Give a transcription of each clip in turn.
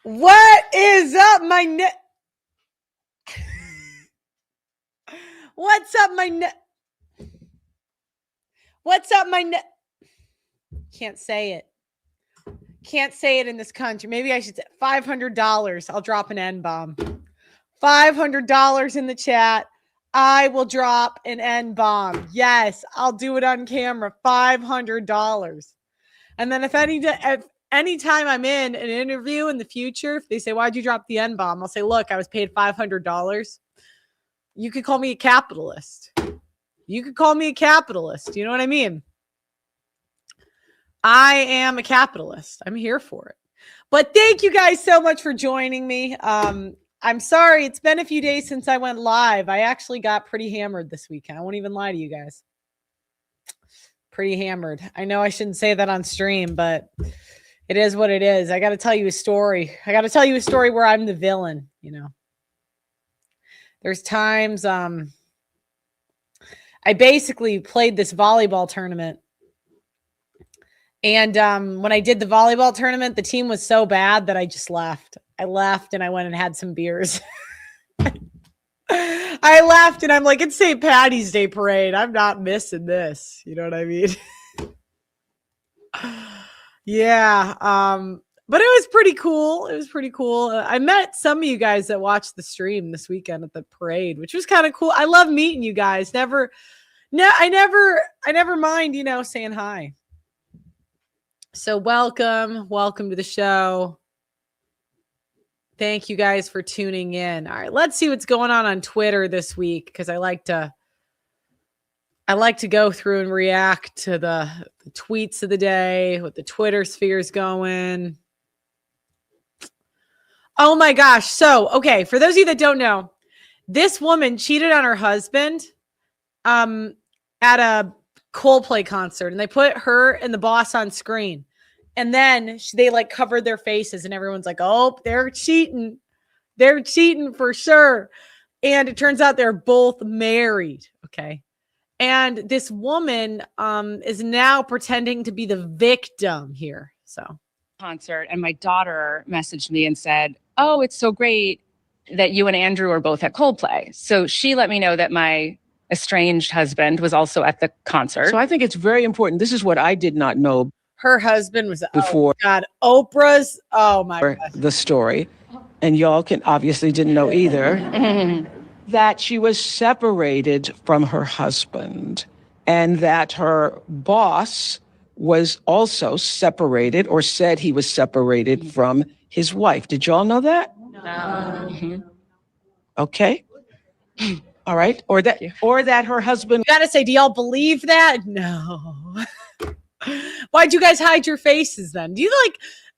What is up, What's up, What's up, Can't say it. Can't say it in this country. Maybe I should say $500. I'll drop an N-bomb. $500 in the chat. I will drop an N-bomb. Yes, I'll do it on camera. $500. And then if anytime I'm in an interview in the future, if they say, why'd you drop the N-bomb? I'll say, look, I was paid $500. You could call me a capitalist. You could call me a capitalist. You know what I mean? I am a capitalist. I'm here for it. But thank you guys so much for joining me. I'm sorry. It's been a few days since I went live. I actually got pretty hammered this weekend. I won't even lie to you guys. Pretty hammered. I know I shouldn't say that on stream, but it is what it is. I got to tell you a story. I got to tell you a story where I'm the villain, you know. There's times I basically played this volleyball tournament. And when I did the volleyball tournament, the team was so bad that I just left. I left and I went and had some beers. I left and I'm like, it's St. Patty's Day parade. I'm not missing this. You know what I mean? Yeah. But it was pretty cool. It was pretty cool. I met some of you guys that watched the stream this weekend at the parade, which was kind of cool. I love meeting you guys. I never mind, you know, saying hi. So welcome to the show. Thank you guys for tuning in. All right, let's see what's going on Twitter this week, because I like to go through and react to the tweets of the day, what the Twitter sphere is going. Oh my gosh. So, okay, for those of you that don't know, this woman cheated on her husband at a Coldplay concert, and they put her and the boss on screen. And then they like covered their faces and everyone's like, oh, they're cheating. They're cheating for sure. And it turns out they're both married. Okay. And this woman is now pretending to be the victim here. So concert, and my daughter messaged me and said, oh, it's so great that you and Andrew are both at Coldplay. So she let me know that my estranged husband was also at the concert. So I think it's very important. This is what I did not know. Her husband was before Oprah's. Oh my God. The story. And y'all obviously didn't know either that she was separated from her husband and that her boss was also separated, or said he was separated from his wife. Did y'all know that? No. Mm-hmm. Okay. All right. Or that her husband. You gotta say, do y'all believe that? No. Why'd you guys hide your faces then? Do you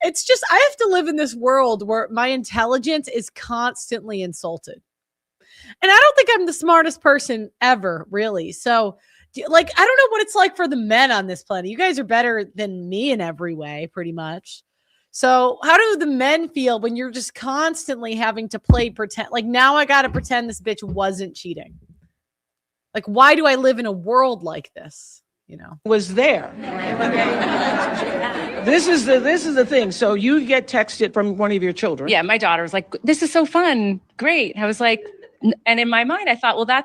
it's just, I have to live in this world where my intelligence is constantly insulted. And I don't think I'm the smartest person ever, really. So, I don't know what it's like for the men on this planet. You guys are better than me in every way, pretty much. So how do the men feel when you're just constantly having to pretend? Like, now I got to pretend this bitch wasn't cheating. Like, why do I live in a world like this? You know, was there. This is the thing. So you get texted from one of your children. Yeah, my daughter was like, this is so fun. Great. I was like, and in my mind, I thought, well,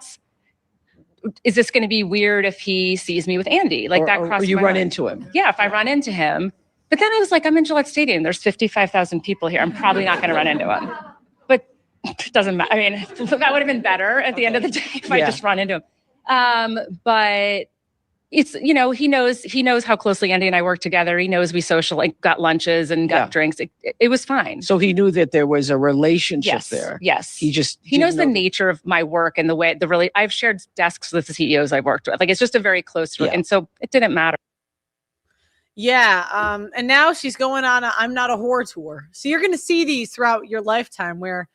is this going to be weird if he sees me with Andy? Like, that crossed my mind. You run into him. Yeah, if I run into him. But then I was like, I'm in Gillette Stadium. There's 55,000 people here. I'm probably not going to run into him. But it doesn't matter. I mean, that would have been better at the end of the day if I just run into him. But it's, you know, he knows how closely Andy and I work together. He knows we got lunches and got drinks. It was fine. So he knew that there was a relationship there. Yes. He knows the nature of my work and the way I've shared desks with the CEOs I've worked with. Like, it's just a very close, and so it didn't matter. Yeah. And now she's going on I'm Not a Whore tour. So you're going to see these throughout your lifetime where,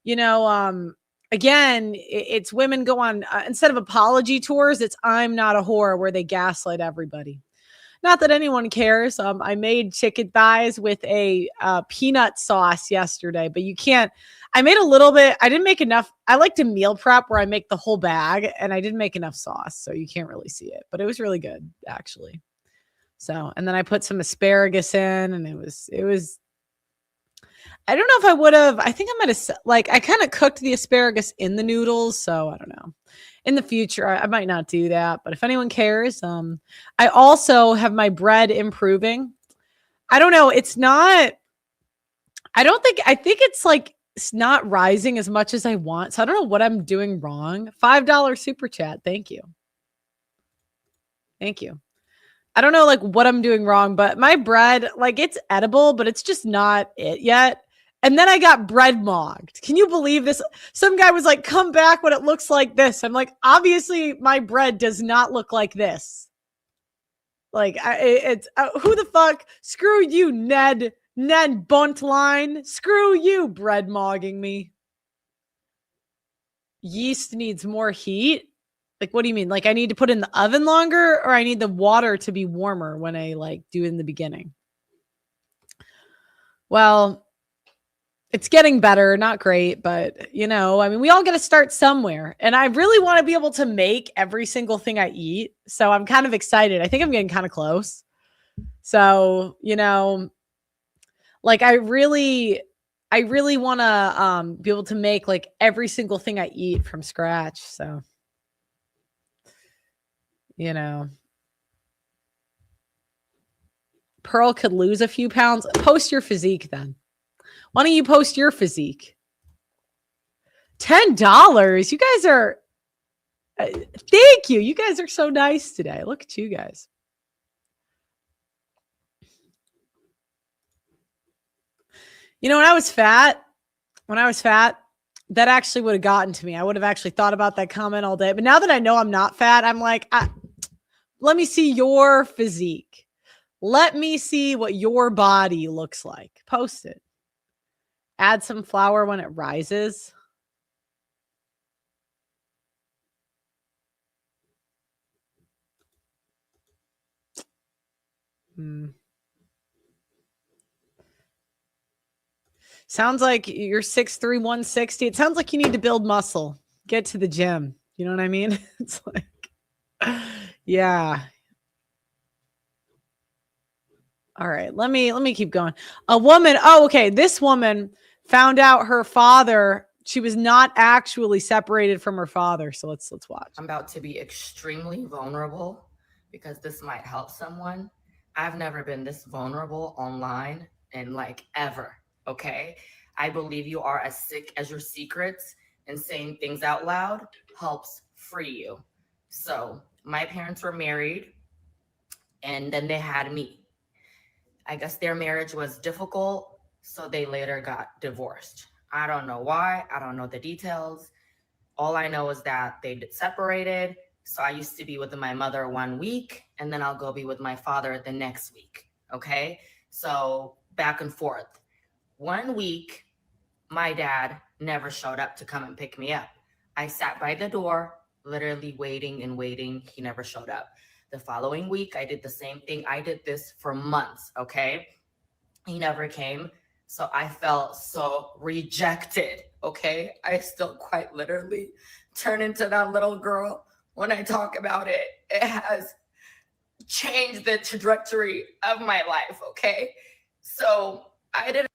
you know, again, it's women go on, instead of apology tours, it's I'm Not a Whore, where they gaslight everybody. Not that anyone cares. I made chicken thighs with a peanut sauce yesterday, but you can't. I made a little bit. I didn't make enough. I like to meal prep where I make the whole bag, and I didn't make enough sauce, so you can't really see it. But it was really good, actually. So, and then I put some asparagus in, and it was. I don't know if I would have. I think I might have, like, I kind of cooked the asparagus in the noodles. So I don't know. In the future, I might not do that. But if anyone cares, I also have my bread improving. I don't know. It's not, I think it's like, it's not rising as much as I want. So I don't know what I'm doing wrong. $5 super chat. Thank you. Thank you. I don't know like what I'm doing wrong, but my bread, like it's edible, but it's just not it yet. And then I got bread mogged. Can you believe this? Some guy was like, come back when it looks like this. I'm like, obviously my bread does not look like this. Like it's who the fuck? Screw you, Ned Buntline. Screw you, bread mogging me. Yeast needs more heat. Like, what do you mean? Like, I need to put in the oven longer, or I need the water to be warmer when I like do it in the beginning? Well, it's getting better, not great, but you know, I mean, we all got to start somewhere. And I really want to be able to make every single thing I eat. So I'm kind of excited. I think I'm getting kind of close. So, you know, like I really want to be able to make like every single thing I eat from scratch. So, you know, Pearl could lose a few pounds. Post your physique then. Why don't you post your physique? $10. You guys are, thank you. You guys are so nice today. Look at you guys. You know, when I was fat, that actually would have gotten to me. I would have actually thought about that comment all day. But now that I know I'm not fat, I'm like, let me see your physique. Let me see what your body looks like. Post it. Add some flour when it rises. Sounds like you're 6'3", 160. It sounds like you need to build muscle. Get to the gym. You know what I mean? It's like, yeah. All right, let me keep going. A woman, okay, this woman found out her father, she was not actually separated from her father. So let's watch. I'm about to be extremely vulnerable because this might help someone. I've never been this vulnerable online in like ever, okay? I believe you are as sick as your secrets, and saying things out loud helps free you. So my parents were married and then they had me. I guess their marriage was difficult, so they later got divorced. I don't know why. I don't know the details. All I know is that they separated. So I used to be with my mother 1 week, and then I'll go be with my father the next week. Okay. So back and forth. 1 week, my dad never showed up to come and pick me up. I sat by the door, literally waiting and waiting. He never showed up. The following week, I did the same thing. I did this for months. Okay. He never came. So I felt so rejected. Okay. I still quite literally turn into that little girl when I talk about it. It has changed the trajectory of my life. Okay. So I didn't.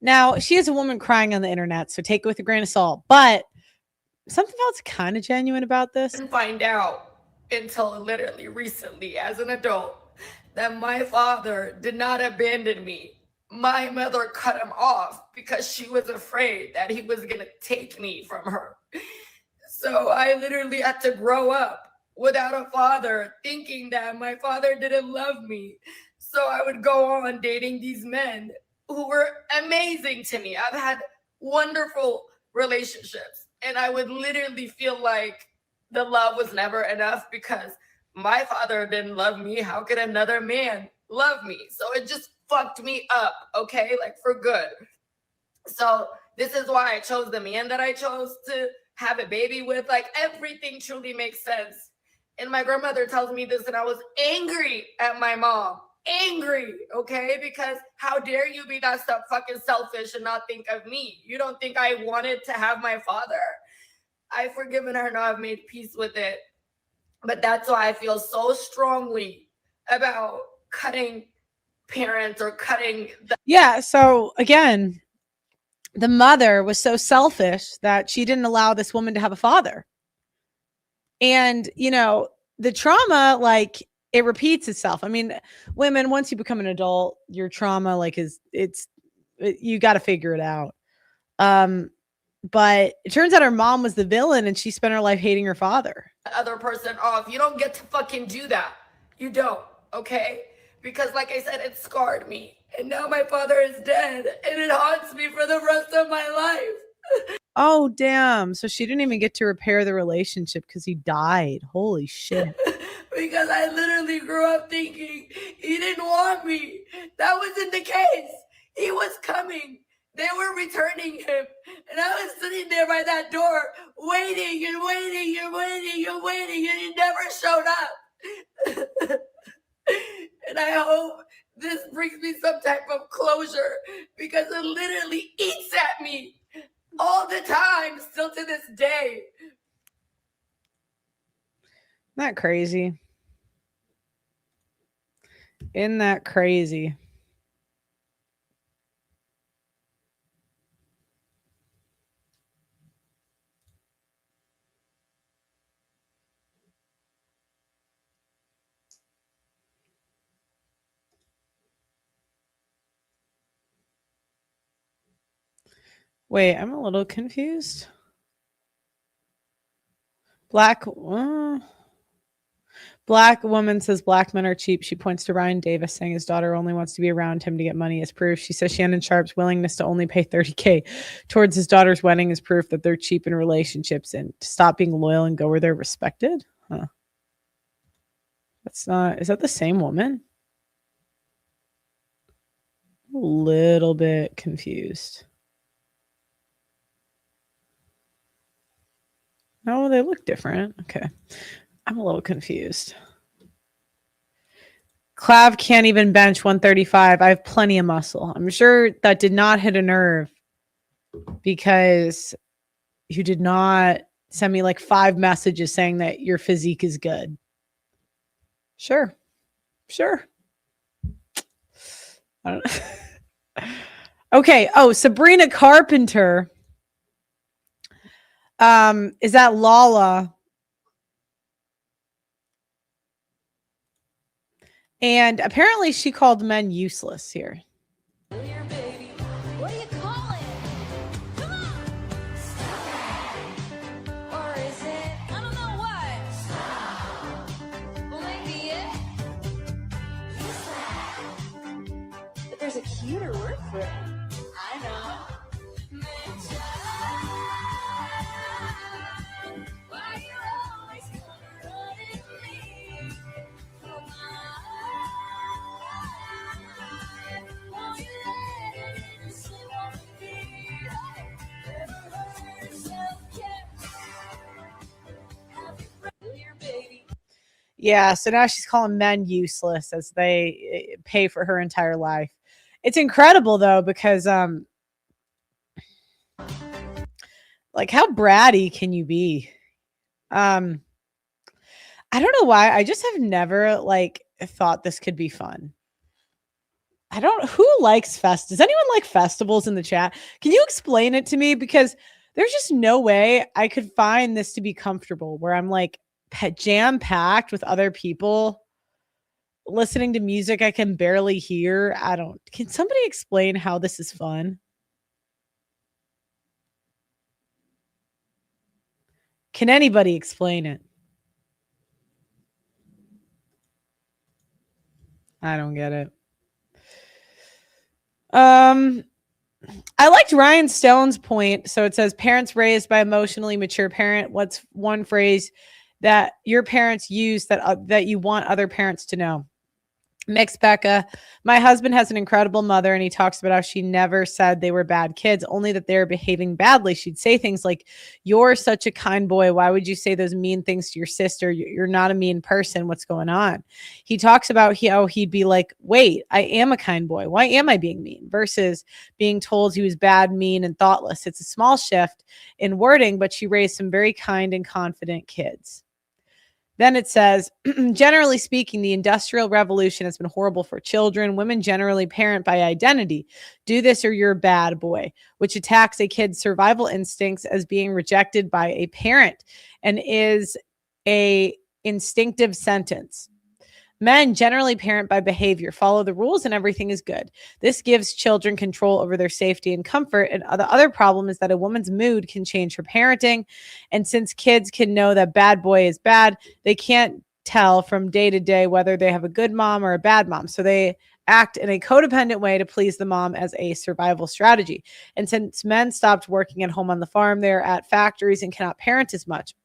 Now, she is a woman crying on the internet, so take it with a grain of salt. But something else kind of genuine about this. Didn't find out until literally recently as an adult that my father did not abandon me. My mother cut him off because she was afraid that he was going to take me from her. So I literally had to grow up without a father, thinking that my father didn't love me. So I would go on dating these men who were amazing to me. I've had wonderful relationships, and I would literally feel like the love was never enough because my father didn't love me. How could another man love me? So it just fucked me up, okay? Like for good. So this is why I chose the man that I chose to have a baby with. Like everything truly makes sense. And my grandmother tells me this, and I was angry at my mom. Angry, okay? Because how dare you be that stuff fucking selfish and not think of me? You don't think I wanted to have my father? I've forgiven her. Now I've made peace with it. But that's why I feel so strongly about cutting parents or cutting. Yeah. So again, the mother was so selfish that she didn't allow this woman to have a father. And, you know, the trauma, like, it repeats itself. I mean, women, once you become an adult, your trauma, like, you got to figure it out. But it turns out her mom was the villain and she spent her life hating her father. Other person off. You don't get to fucking do that. You don't, okay? Because like I said, it scarred me. And now my father is dead and it haunts me for the rest of my life. Oh, damn. So she didn't even get to repair the relationship because he died. Holy shit. Because I literally grew up thinking he didn't want me. That wasn't the case. He was coming. They were returning him. And I was sitting there by that door waiting and waiting and waiting and waiting, and he never showed up. And I hope this brings me some type of closure, because it literally eats at me all the time, still to this day. Isn't that crazy? Isn't that crazy? Wait, I'm a little confused. Black woman says black men are cheap. She points to Ryan Davis, saying his daughter only wants to be around him to get money as proof. She says Shannon Sharp's willingness to only pay $30K towards his daughter's wedding is proof that they're cheap in relationships and to stop being loyal and go where they're respected. Huh. That's not, is that the same woman? A little bit confused. Oh, they look different. Okay. I'm a little confused. Clav can't even bench 135. I have plenty of muscle. I'm sure that did not hit a nerve because you did not send me like 5 messages saying that your physique is good. Sure. I don't know. Okay. Oh, Sabrina Carpenter. Is that Lala? And apparently she called men useless here. Here, baby. What do you call it? Come on. Or is it? I don't know what. Well, maybe it. But there's a cuter word for it. I know. Why you always come running me? Yeah, so now she's calling men useless as they pay for her entire life. It's incredible though, because like how bratty can you be? I don't know why. I just have never like thought this could be fun. Who likes does anyone like festivals in the chat? Can you explain it to me? Because there's just no way I could find this to be comfortable where I'm like jam packed with other people listening to music I can barely hear. Can somebody explain how this is fun? Can anybody explain it? I don't get it. I liked Ryan Stone's point. So it says parents raised by emotionally mature parent. What's one phrase that your parents use that you want other parents to know? Mix Becca. My husband has an incredible mother, and he talks about how she never said they were bad kids, only that they were behaving badly. She'd say things like, "You're such a kind boy. Why would you say those mean things to your sister? You're not a mean person. What's going on?" He talks about how he'd be like, "Wait, I am a kind boy. Why am I being mean?" Versus being told he was bad, mean, and thoughtless. It's a small shift in wording, but she raised some very kind and confident kids. Then it says, generally speaking, the Industrial Revolution has been horrible for children. Women generally parent by identity. Do this or you're a bad boy, which attacks a kid's survival instincts as being rejected by a parent and is a instinctive sentence. Men generally parent by behavior, follow the rules, and everything is good. This gives children control over their safety and comfort. And the other problem is that a woman's mood can change her parenting. And since kids can know that bad boy is bad, they can't tell from day to day whether they have a good mom or a bad mom. So they act in a codependent way to please the mom as a survival strategy. And since men stopped working at home on the farm, they're at factories and cannot parent as much.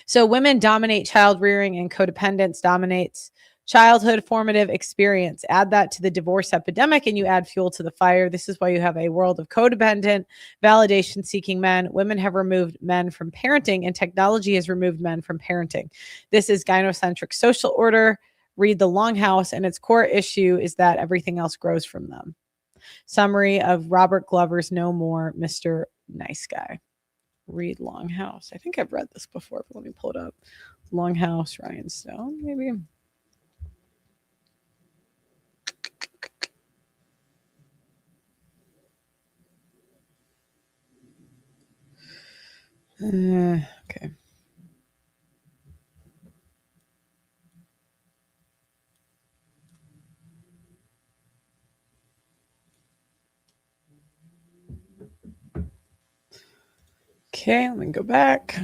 So women dominate child rearing and codependence dominates childhood formative experience. Add that to the divorce epidemic and you add fuel to the fire. This is why you have a world of codependent, validation seeking men. Women have removed men from parenting and technology has removed men from parenting. This is gynocentric social order. Read The Longhouse, and its core issue is that everything else grows from them. Summary of Robert Glover's No More, Mr. Nice Guy. Read Longhouse. I think I've read this before, but let me pull it up. Longhouse, Ryan Stone, maybe. Okay. Okay, let me go back.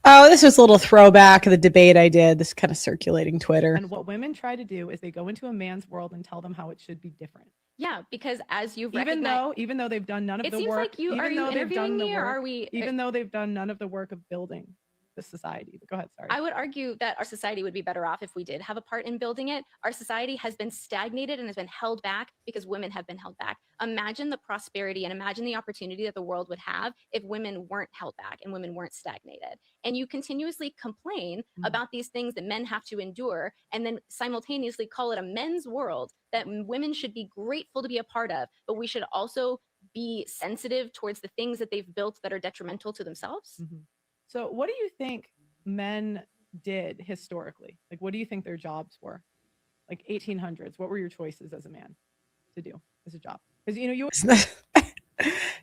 Oh, this was a little throwback of the debate I did, this kind of circulating Twitter. And what women try to do is they go into a man's world and tell them how it should be different. Yeah, because as you've even though they've done none of it the seems work, like you are you interviewing me, or are we? Even though they've done none of the work of building the society. But go ahead, sorry. I would argue that our society would be better off if we did have a part in building it. Our society has been stagnated and has been held back because women have been held back. Imagine the prosperity and imagine the opportunity that the world would have if women weren't held back and women weren't stagnated. And you continuously complain about these things that men have to endure and then simultaneously call it a men's world that women should be grateful to be a part of, but we should also be sensitive towards the things that they've built that are detrimental to themselves. So what do you think men did historically? Like, what do you think their jobs were? Like 1800s, what were your choices as a man to do as a job? Because, you know, you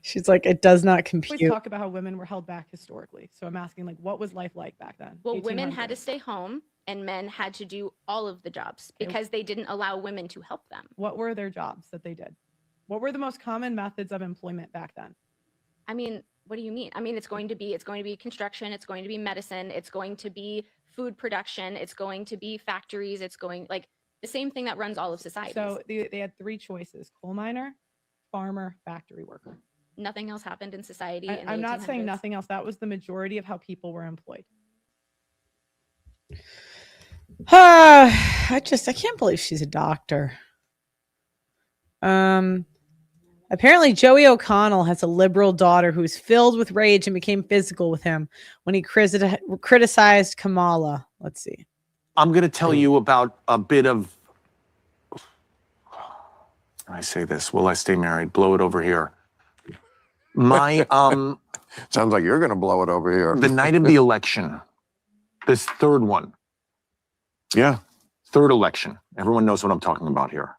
She's like, it does not always compute. talk about how women were held back historically. So I'm asking, like, what was life like back then? Well, women had to 1800s. stay home and men had to do all of the jobs because they didn't allow women to help them. What were their jobs that they did? What were the most common methods of employment back then? I mean, what do you mean? I mean, it's going to be construction, it's going to be medicine, it's going to be food production, it's going to be factories, it's going like the same thing that runs all of society. So they had three choices: coal miner, farmer, factory worker. Nothing else happened in society. I'm not saying nothing else. That was the majority of how people were employed. I can't believe she's a doctor. Apparently Joey O'Connell has a liberal daughter who's filled with rage and became physical with him when he criticized Kamala. Let's see. I'm going to tell you about a bit of, I say this, will I stay married? Blow it over here. My, Sounds like you're going to blow it over here. the night of the election, this third one, Yeah. third election. Everyone knows what I'm talking about here.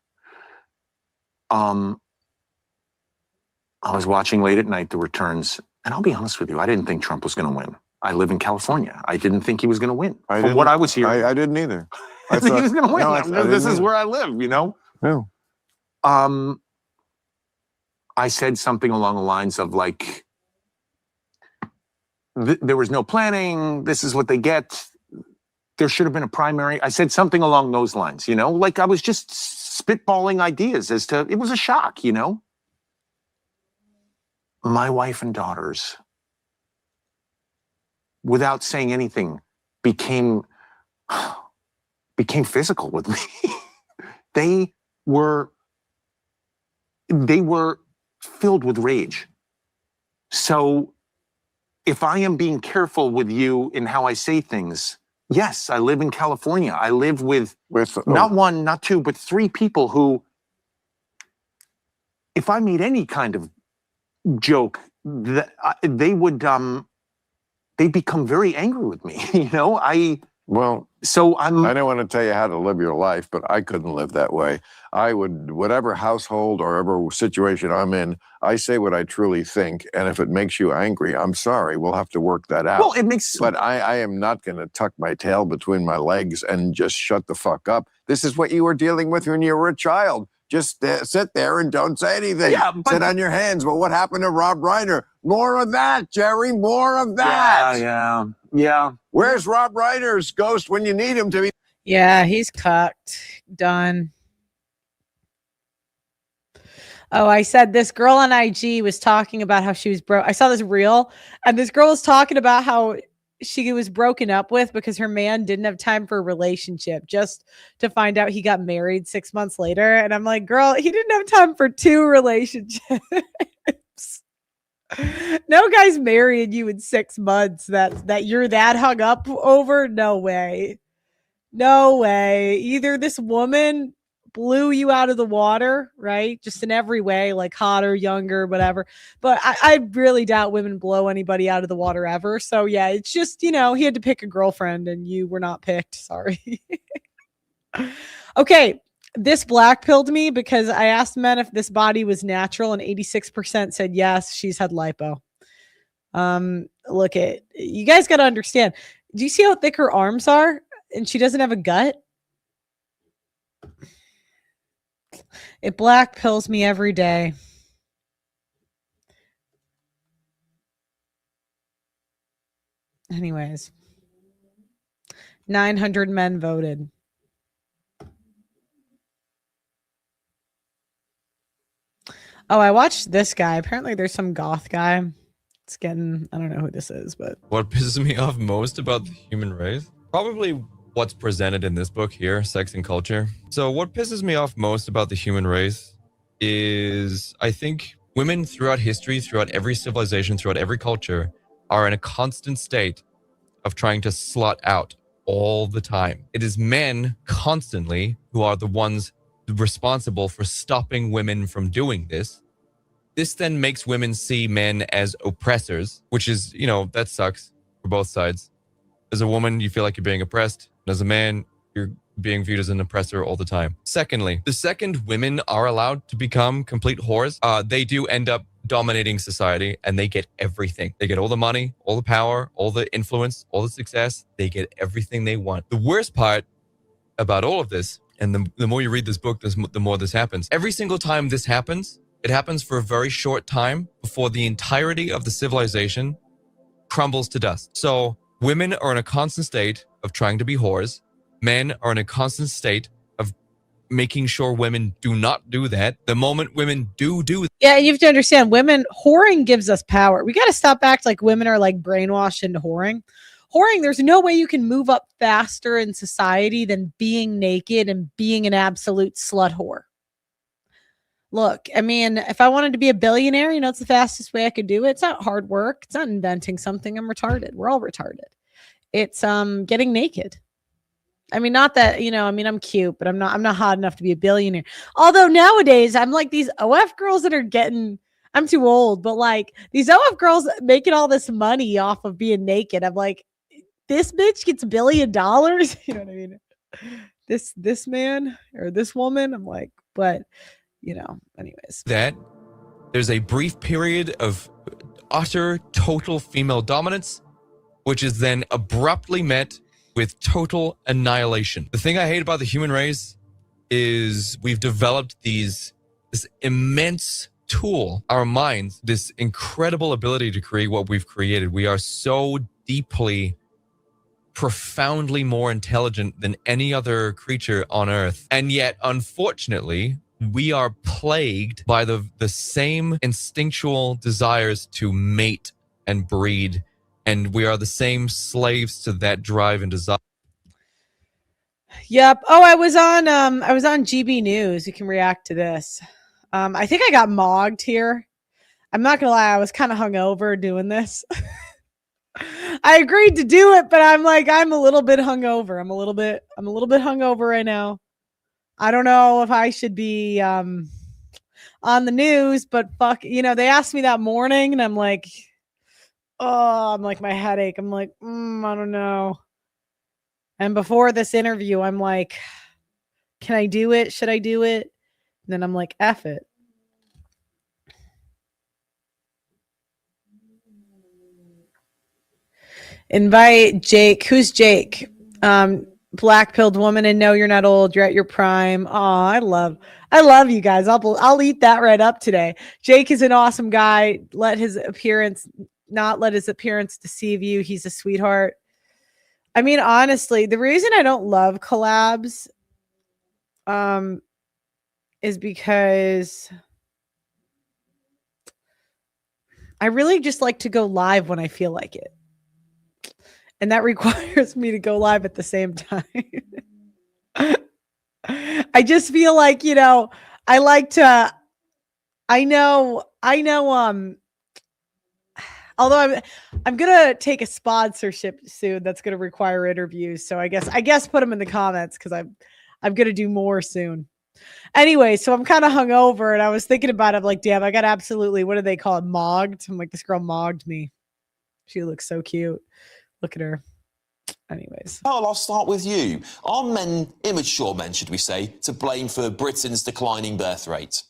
I was watching late at night the returns, and I'll be honest with you, I didn't think Trump was going to win. I live in California. I didn't think he was going to win. From what I was hearing, I didn't either. I think he was going to win. No, This is where I live, you know? No. I said something along the lines of like, there was no planning. This is what they get. There should have been a primary. I said something along those lines, you know, like I was just spitballing ideas as to, it was a shock, you know? My wife and daughters, without saying anything, became physical with me. They were filled with rage. So if I am being careful with you in how I say things, yes, I live in California. I live with not one, not two, but three people who, if I made any kind of joke, they would they become very angry with me. Well, So I don't want to tell you how to live your life, but I couldn't live that way. I would, whatever household or whatever situation I'm in, I say what I truly think. And if it makes you angry, I'm sorry. We'll have to work that out. well, it makes But I am not going to tuck my tail between my legs and just shut the fuck up. This is what you were dealing with when you were a child. Just sit there and don't say anything. Yeah, but- Sit on your hands. But what happened to Rob Reiner? More of that, Jerry. More of that. Yeah. Where's Rob Reiner's ghost when you need him to be? Yeah, he's cucked. Done. Oh, I said this girl on IG was talking about how she was broke. I saw this reel, and this girl was talking about how she was broken up with because her man didn't have time for a relationship, just to find out he got married 6 months later. And I'm like, girl, he didn't have time for 2 relationships. No guy's marrying you in 6 months that you're that hung up over. No way. No way. Either this woman blew you out of the water, right? Just in every way, like hotter, younger, whatever. But I really doubt women blow anybody out of the water ever. So yeah, it's just, he had to pick a girlfriend and you were not picked. Sorry. Okay. This black pilled me because I asked men if this body was natural and 86% said yes, she's had lipo. Look, you guys got to understand. Do you see how thick her arms are? And she doesn't have a gut? It black pills me every day. Anyways, 900 men voted. Oh, I watched this guy. Apparently there's some goth guy. It's getting, I don't know who this is, but What pisses me off most about the human race? Probably what's presented in this book here, Sex and Culture. So what pisses me off most about the human race is I think women throughout history, throughout every civilization, throughout every culture are in a constant state of trying to slut out all the time. It is men constantly who are the ones responsible for stopping women from doing this. This then makes women see men as oppressors, which is, that sucks for both sides. As a woman, you feel like you're being oppressed. And as a man, you're being viewed as an oppressor all the time. Secondly, the second women are allowed to become complete whores, they do end up dominating society and they get everything. They get all the money, all the power, all the influence, all the success. They get everything they want. The worst part about all of this, and the more you read this book, the more this happens. Every single time this happens, it happens for a very short time before the entirety of the civilization crumbles to dust. So women are in a constant state of trying to be whores. Men are in a constant state of making sure women do not do that. The moment women do yeah, you have to understand, whoring gives us power. We got to stop acting like women are like brainwashed into whoring. Whoring, there's no way you can move up faster in society than being naked and being an absolute slut whore. Look, I mean, if I wanted to be a billionaire, it's the fastest way I could do it. It's not hard work. It's not inventing something. I'm retarded. We're all retarded. It's getting naked. I mean, not that, I'm cute, but I'm not hot enough to be a billionaire. Although nowadays I'm like these OF girls that are getting, I'm too old, but like these OF girls making all this money off of being naked. I'm like, this bitch gets $1 billion. You know what I mean? This man or this woman, I'm like, but anyways. that, there's a brief period of utter total female dominance, which is then abruptly met with total annihilation. The thing I hate about the human race is we've developed this immense tool, our minds, this incredible ability to create what we've created. We are so deeply, profoundly more intelligent than any other creature on Earth. And yet, unfortunately, we are plagued by the same instinctual desires to mate and breed. And we are the same slaves to that drive and desire. Yep. Oh, I was on GB News. You can react to this. I think I got mogged here. I'm not gonna lie, I was kind of hungover doing this. I agreed to do it, but I'm a little bit hungover. I'm a little bit hungover right now. I don't know if I should be on the news, but fuck, they asked me that morning and I'm like, oh, I'm like my headache. I'm like, I don't know. And before this interview, I'm like, can I do it? Should I do it? And then I'm like, F it. Invite Jake. Who's Jake? Black pilled woman, and no, you're not old. You're at your prime. Oh, I love you guys. I'll eat that right up today. Jake is an awesome guy. Not let his appearance deceive you. He's a sweetheart. I mean, honestly, the reason I don't love collabs, is because I really just like to go live when I feel like it. And that requires me to go live at the same time. I just feel like, I like to, I know, although I'm going to take a sponsorship soon that's going to require interviews. So I guess put them in the comments because I'm going to do more soon. Anyway, so I'm kind of hungover and I was thinking about it. I'm like, damn, I got absolutely, what do they call it? Mogged. I'm like, this girl mogged me. She looks so cute. Look at her. Anyways. Carl, I'll start with you. Are men, immature men, should we say, to blame for Britain's declining birth rate?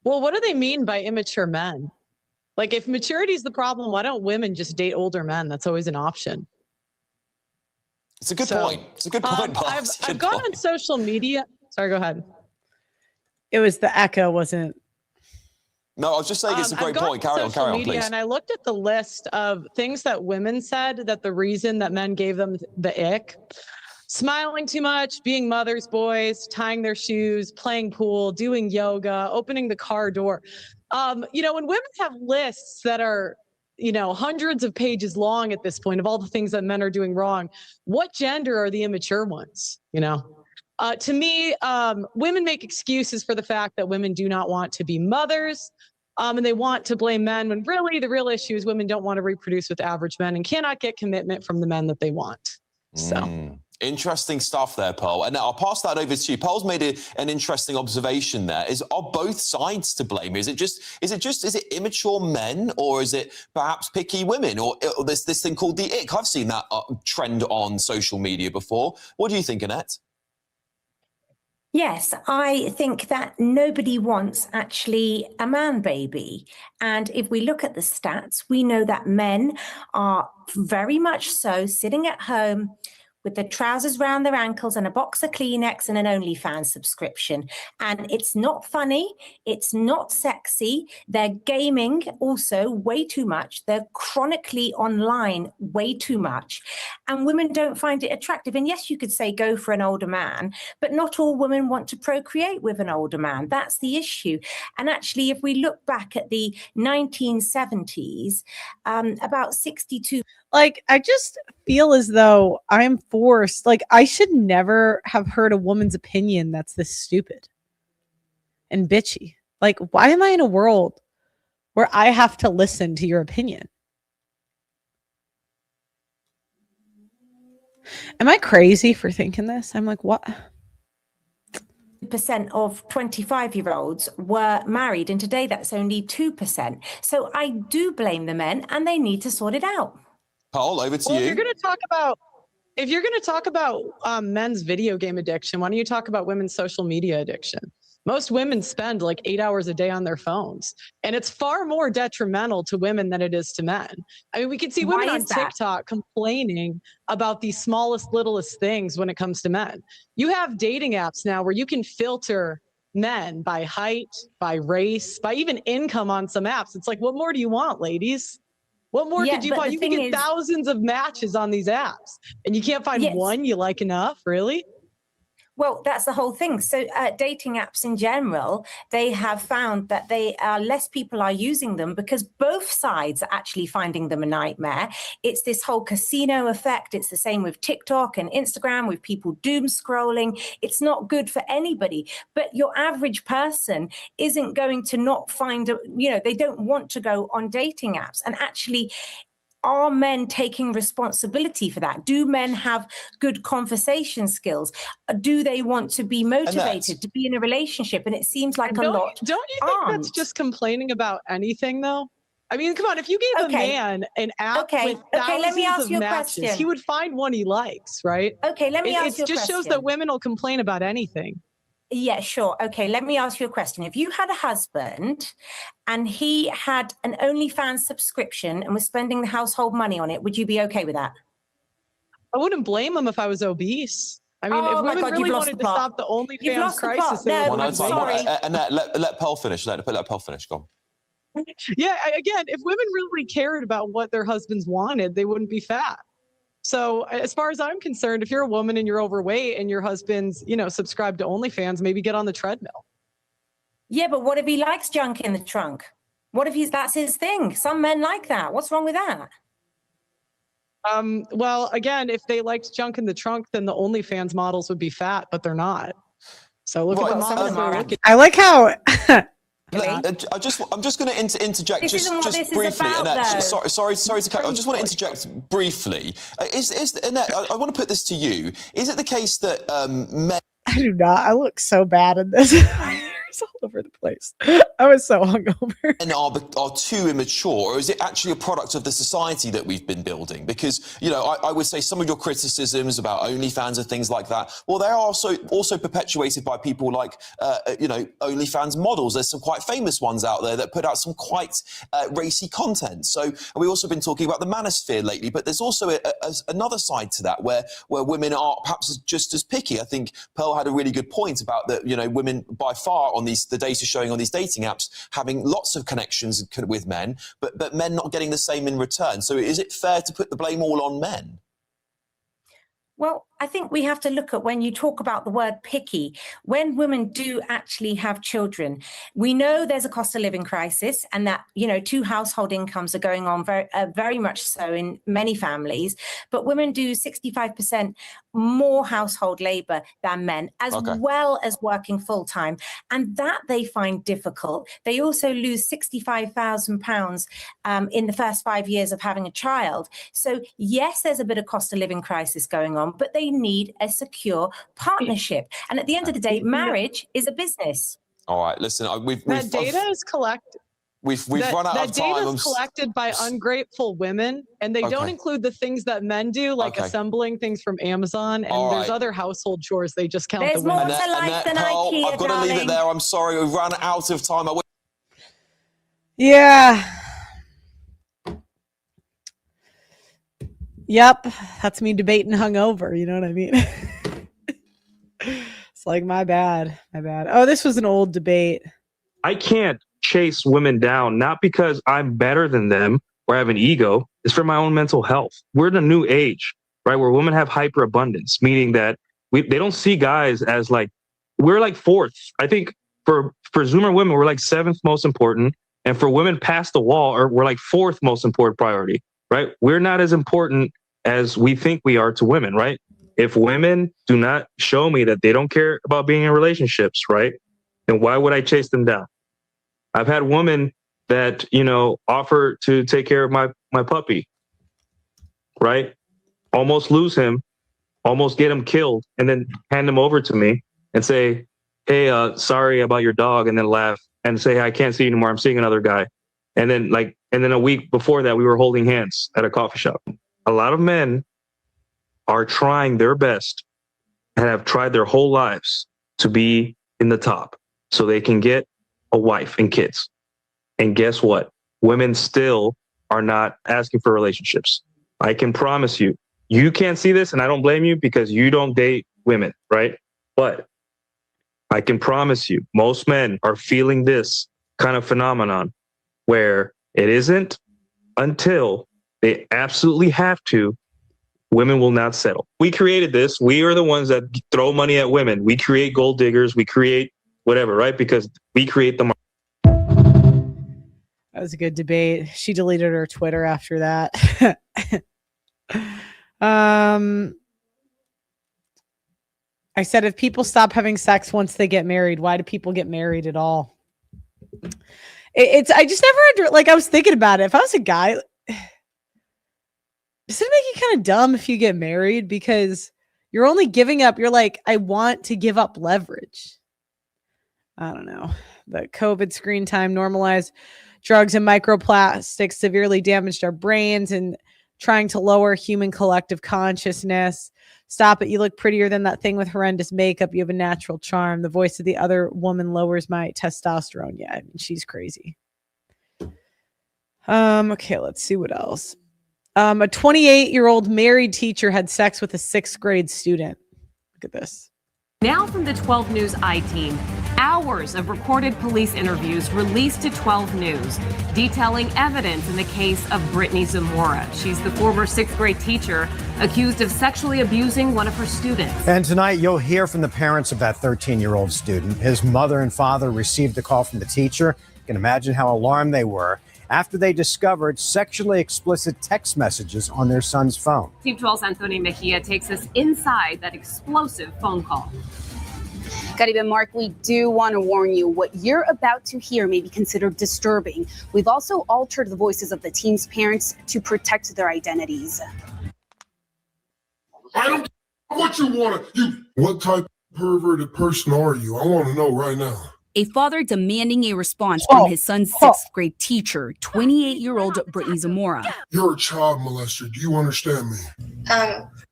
Well, what do they mean by immature men? Like, if maturity is the problem, why don't women just date older men? That's always an option. It's a good point. It's a good point, I've gone on social media. Sorry, go ahead. It was the echo, wasn't. No, I was just saying it's a great point. Carry on, please. And I looked at the list of things that women said that the reason that men gave them the ick: smiling too much, being mother's boys, tying their shoes, playing pool, doing yoga, opening the car door. When women have lists that are, hundreds of pages long at this point of all the things that men are doing wrong, what gender are the immature ones? To me, women make excuses for the fact that women do not want to be mothers, and they want to blame men when really the real issue is women don't want to reproduce with average men and cannot get commitment from the men that they want. So. Interesting stuff there, Pearl. And now I'll pass that over to you. Pearl's made an interesting observation there. Are both sides to blame? Is it immature men, or is it perhaps picky women, or this thing called the ick? I've seen that trend on social media before. What do you think, Annette? Yes, I think that nobody wants actually a man baby. And if we look at the stats, we know that men are very much so sitting at home with the trousers round their ankles and a box of Kleenex and an OnlyFans subscription. And it's not funny. It's not sexy. They're gaming also way too much. They're chronically online way too much. And women don't find it attractive. And yes, you could say go for an older man, but not all women want to procreate with an older man. That's the issue. And actually, if we look back at the 1970s, about 62. Like, I just feel as though I'm forced. Like, I should never have heard a woman's opinion that's this stupid and bitchy. Like, why am I in a world where I have to listen to your opinion? Am I crazy for thinking this? I'm like, what? Percent of 25-year-olds were married, and today that's only 2%. So I do blame the men, and they need to sort it out. Paul, over to you. If you're going to talk about men's video game addiction, why don't you talk about women's social media addiction? Most women spend like 8 hours a day on their phones, and it's far more detrimental to women than it is to men. I mean, we can see women on TikTok complaining about the smallest, littlest things when it comes to men. You have dating apps now where you can filter men by height, by race, by even income on some apps. It's like, what more do you want, ladies? What more could you find? You can get thousands of matches on these apps, and you can't find one you like enough, really? Well, that's the whole thing. So dating apps in general, they have found that less people are using them because both sides are actually finding them a nightmare. It's this whole casino effect. It's the same with TikTok and Instagram, with people doom scrolling. It's not good for anybody. But your average person isn't going to not find, they don't want to go on dating apps. And actually, are men taking responsibility for that? Do men have good conversation skills? Do they want to be motivated to be in a relationship? And it seems like a lot. Don't you think that's just complaining about anything, though? I mean, come on, if you gave a man an app with thousands let me ask of you a matches, question. he would find one he likes, right? Okay, let me ask you a It just shows that women will complain about anything. Yeah, sure. Okay, let me ask you a question. If you had a husband and he had an OnlyFans subscription and was spending the household money on it, would you be okay with that? I wouldn't blame him if I was obese. I mean, if women really wanted to stop the OnlyFans crisis, they would. One at a time. Annette, let Pearl finish. Let Pearl finish. Go on. Yeah, again, if women really cared about what their husbands wanted, they wouldn't be fat. So as far as I'm concerned, if you're a woman and you're overweight and your husband's, subscribed to OnlyFans, maybe get on the treadmill. Yeah, but what if he likes junk in the trunk? What if that's his thing? Some men like that. What's wrong with that? Well, again, if they liked junk in the trunk, then the OnlyFans models would be fat, but they're not. So look at the models. I like how I'm just going to interject This isn't what just this is briefly. about, Annette, though. sorry to cut. I just want to interject briefly. Annette, I want to put this to you. Is it the case that men? I do not. I look so bad in this. It's all over the place. I was so hungover. And are too immature, or is it actually a product of the society that we've been building? Because, I would say some of your criticisms about OnlyFans and things like that, well, they are also perpetuated by people like, OnlyFans models. There's some quite famous ones out there that put out some quite racy content. So we've also been talking about the manosphere lately, but there's also another side to that where women are perhaps just as picky. I think Pearl had a really good point about that, women by far on the data showing on these dating apps having lots of connections with men, but men not getting the same in return. So is it fair to put the blame all on men? Well, I think we have to look at when you talk about the word picky, when women do actually have children, we know there's a cost of living crisis and that, two household incomes are going on very much so in many families, but women do 65% more household labor than men, as well as working full time. And that they find difficult. They also lose £65,000 in the first 5 years of having a child. So yes, there's a bit of cost of living crisis going on, but they need a secure partnership. And at the end of the day, marriage is a business. All right, listen, that data is collected. We've run out of time. That data is collected by ungrateful women, and they don't include the things that men do, like assembling things from Amazon. And there's other household chores. They just count the women. There's more to life than IKEA, I've got to leave it there. I'm sorry, we've run out of time. Yeah. Yep, that's me debating hungover. You know what I mean? It's like my bad. Oh, this was an old debate. I can't chase women down, not because I'm better than them or have an ego. It's for my own mental health. We're in a new age, right, where women have hyperabundance, meaning that they don't see guys as we're like fourth. I think for Zoomer women, we're like seventh most important, and for women past the wall, we're like fourth most important priority, right? We're not as important as we think we are to women, right? If women do not show me that they don't care about being in relationships, right, then why would I chase them down? I've had women that, offer to take care of my puppy, right? Almost lose him, almost get him killed, and then hand him over to me and say, hey, sorry about your dog, and then laugh and say, hey, I can't see you anymore. I'm seeing another guy. And then a week before that, we were holding hands at a coffee shop. A lot of men are trying their best and have tried their whole lives to be in the top so they can get a wife and kids. And guess what? Women still are not asking for relationships. I can promise you, you can't see this, and I don't blame you because you don't date women, right? But I can promise you, most men are feeling this kind of phenomenon where it isn't until they absolutely have to, women will not settle. We created this. We are the ones that throw money at women. We create gold diggers. We create whatever, right? Because we create the market. That was a good debate. She deleted her Twitter after that. I said, if people stop having sex once they get married, why do people get married at all? I just never, I was thinking about it. If I was a guy, does it make you kind of dumb if you get married? Because you're only giving up, I want to give up leverage. I don't know. The COVID screen time normalized drugs and microplastics severely damaged our brains and trying to lower human collective consciousness. Stop it. You look prettier than that thing with horrendous makeup. You have a natural charm. The voice of the other woman lowers my testosterone. Yeah, I mean, she's crazy. Okay, let's see what else. A 28-year-old married teacher had sex with a 6th grade student. Look at this. Now from the 12 News I-Team, hours of recorded police interviews released to 12 News, detailing evidence in the case of Brittany Zamora. She's the former 6th grade teacher accused of sexually abusing one of her students. And tonight you'll hear from the parents of that 13-year-old student. His mother and father received a call from the teacher. You can imagine how alarmed they were after they discovered sexually explicit text messages on their son's phone. Team 12's Antonio Mejia takes us inside that explosive phone call. Caribe and Mark, we do want to warn you, what you're about to hear may be considered disturbing. We've also altered the voices of the team's parents to protect their identities. I don't care what you want to. What type of perverted person are you? I want to know right now. A father demanding a response from his son's 6th grade teacher, 28-year-old Brittany Zamora. You're a child molester. Do you understand me?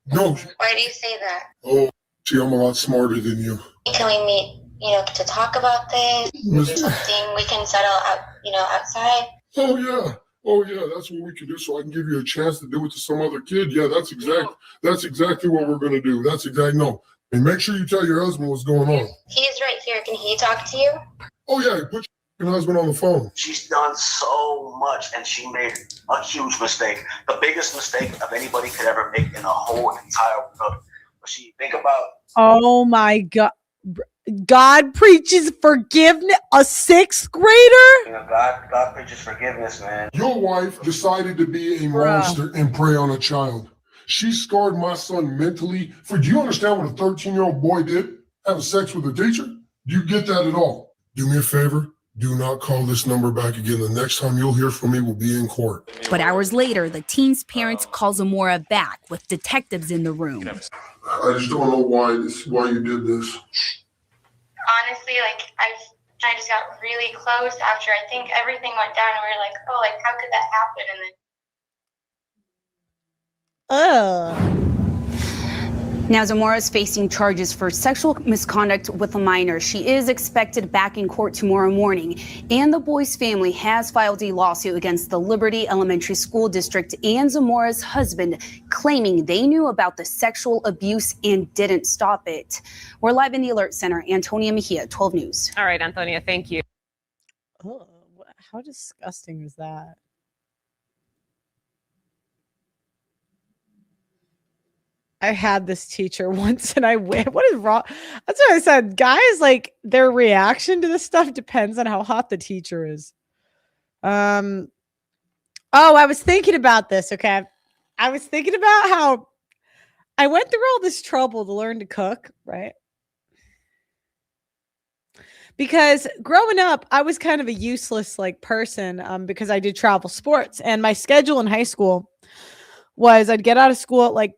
No. Why do you say that? Oh, see, I'm a lot smarter than you. Can we meet, to talk about this? Something we can settle out, outside? Oh, yeah, that's what we can do. So I can give you a chance to do it to some other kid. Yeah, that's exactly what we're going to do. No. And make sure you tell your husband what's going on. He's right here. Can he talk to you? Oh, yeah, put your husband on the phone. She's done so much, and she made a huge mistake. The biggest mistake of anybody could ever make in the whole entire world. But think about... Oh, my God. God preaches forgiveness. A 6th grader? God preaches forgiveness, man. Your wife decided to be a monster and prey on a child. She scarred my son mentally. Do you understand what a 13-year-old boy did? Have sex with a teacher? Do you get that at all? Do me a favor. Do not call this number back again. The next time you'll hear from me will be in court. But hours later, the teen's parents call Zamora back with detectives in the room. I just don't know why you did this. Honestly, I just got really close after I think everything went down, and we were like, oh, how could that happen? And then. Now Zamora is facing charges for sexual misconduct with a minor. She is expected back in court tomorrow morning, and the boy's family has filed a lawsuit against the Liberty Elementary School District and Zamora's husband, claiming they knew about the sexual abuse and didn't stop it. We're live in the Alert Center. Antonia Mejia, 12 News. All right, Antonia, thank you. Oh, how disgusting is that? I had this teacher once and what is wrong? That's what I said. Guys, their reaction to this stuff depends on how hot the teacher is. I was thinking about this. Okay. I was thinking about how I went through all this trouble to learn to cook, right? Because growing up, I was kind of a useless person because I did travel sports, and my schedule in high school was I'd get out of school at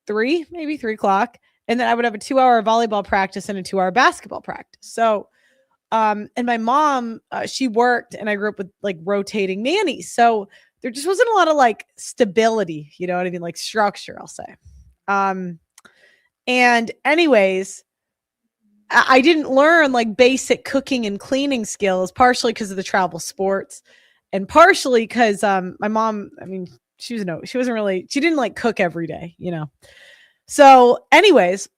3 o'clock. And then I would have a 2-hour volleyball practice and a 2-hour basketball practice. So, and my mom, she worked, and I grew up with rotating nannies. So there just wasn't a lot of stability, you know what I mean? Structure, I'll say. And anyways, I didn't learn basic cooking and cleaning skills, partially because of the travel sports and partially because my mom, she didn't cook every day, So anyways,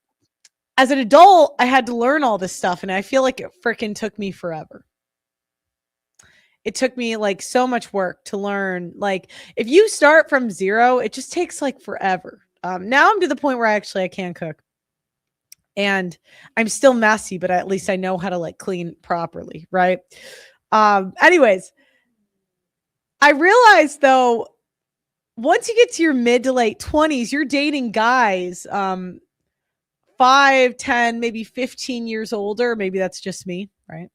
as an adult, I had to learn all this stuff, and I feel like it freaking took me forever. It took me so much work to learn. If you start from zero, it just takes forever. Now I'm to the point where I can cook, and I'm still messy, but at least I know how to clean properly. Right. Anyways, I realized though, once you get to your mid to late 20s, you're dating guys 5, 10, maybe 15 years older. Maybe that's just me, right?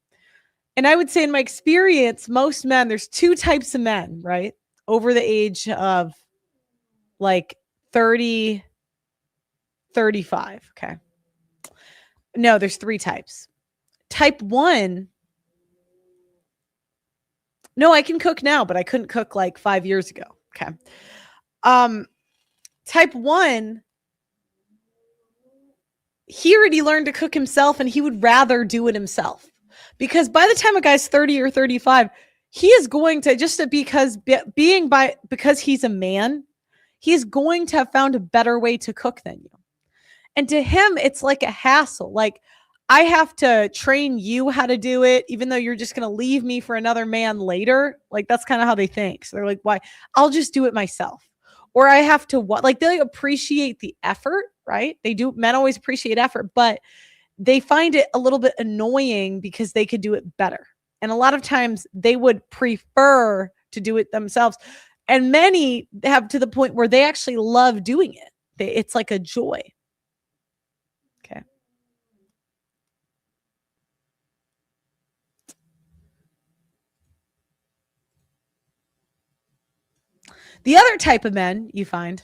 And I would say in my experience, most men, there's 2 types of men, right? Over the age of 30, 35, okay? No, there's 3 types. Type 1 No, I can cook now, but I couldn't cook like 5 years ago. Okay. Type 1, he already learned to cook himself and he would rather do it himself. Because by the time a guy's 30 or 35, he is going to because he's a man, he's going to have found a better way to cook than you. And to him, it's like a hassle. Like, I have to train you how to do it, even though you're just going to leave me for another man later. Like, that's kind of how they think. So they're like, why? I'll just do it myself. Or I have to like, they appreciate the effort, right? They do. Men always appreciate effort, but they find it a little bit annoying because they could do it better. And a lot of times they would prefer to do it themselves. And many have to the point where they actually love doing it. It's like a joy. Okay. The other type of men you find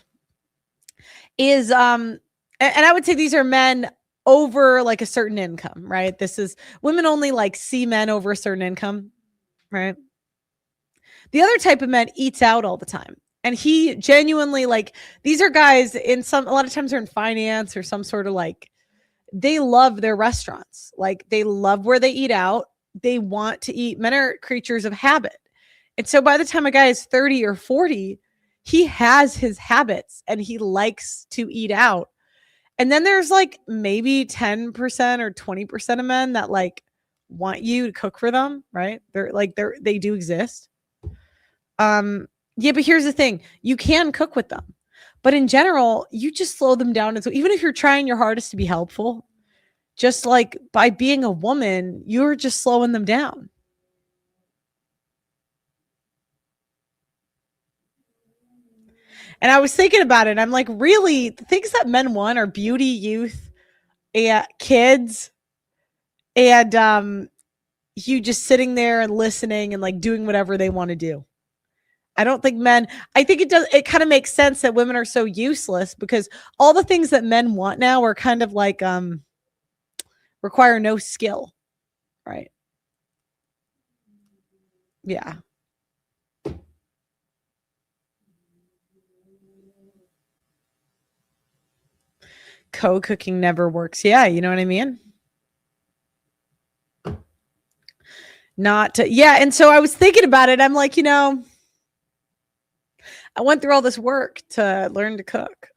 is, and I would say these are men over like a certain income, right? This is women only like see men over a certain income, right? The other type of men eats out all the time. And he genuinely, like, these are guys a lot of times they're in finance or some sort of like, they love their restaurants. Like, they love where they eat out. They want to eat. Men are creatures of habit. And so by the time a guy is 30 or 40, he has his habits and he likes to eat out. And then there's like maybe 10% or 20% of men that like want you to cook for them, right? They do exist. Yeah, but here's the thing. You can cook with them. But in general, you just slow them down. And so even if you're trying your hardest to be helpful, just like by being a woman, you're just slowing them down. And I was thinking about it. I'm like, really, the things that men want are beauty, youth, and kids, and you just sitting there and listening and like doing whatever they want to do. I don't think I think it kind of makes sense that women are so useless because all the things that men want now are kind of like require no skill, right? Yeah. Co-cooking never works. Yeah, you know what I mean? Yeah, and so I was thinking about it. I'm like, I went through all this work to learn to cook,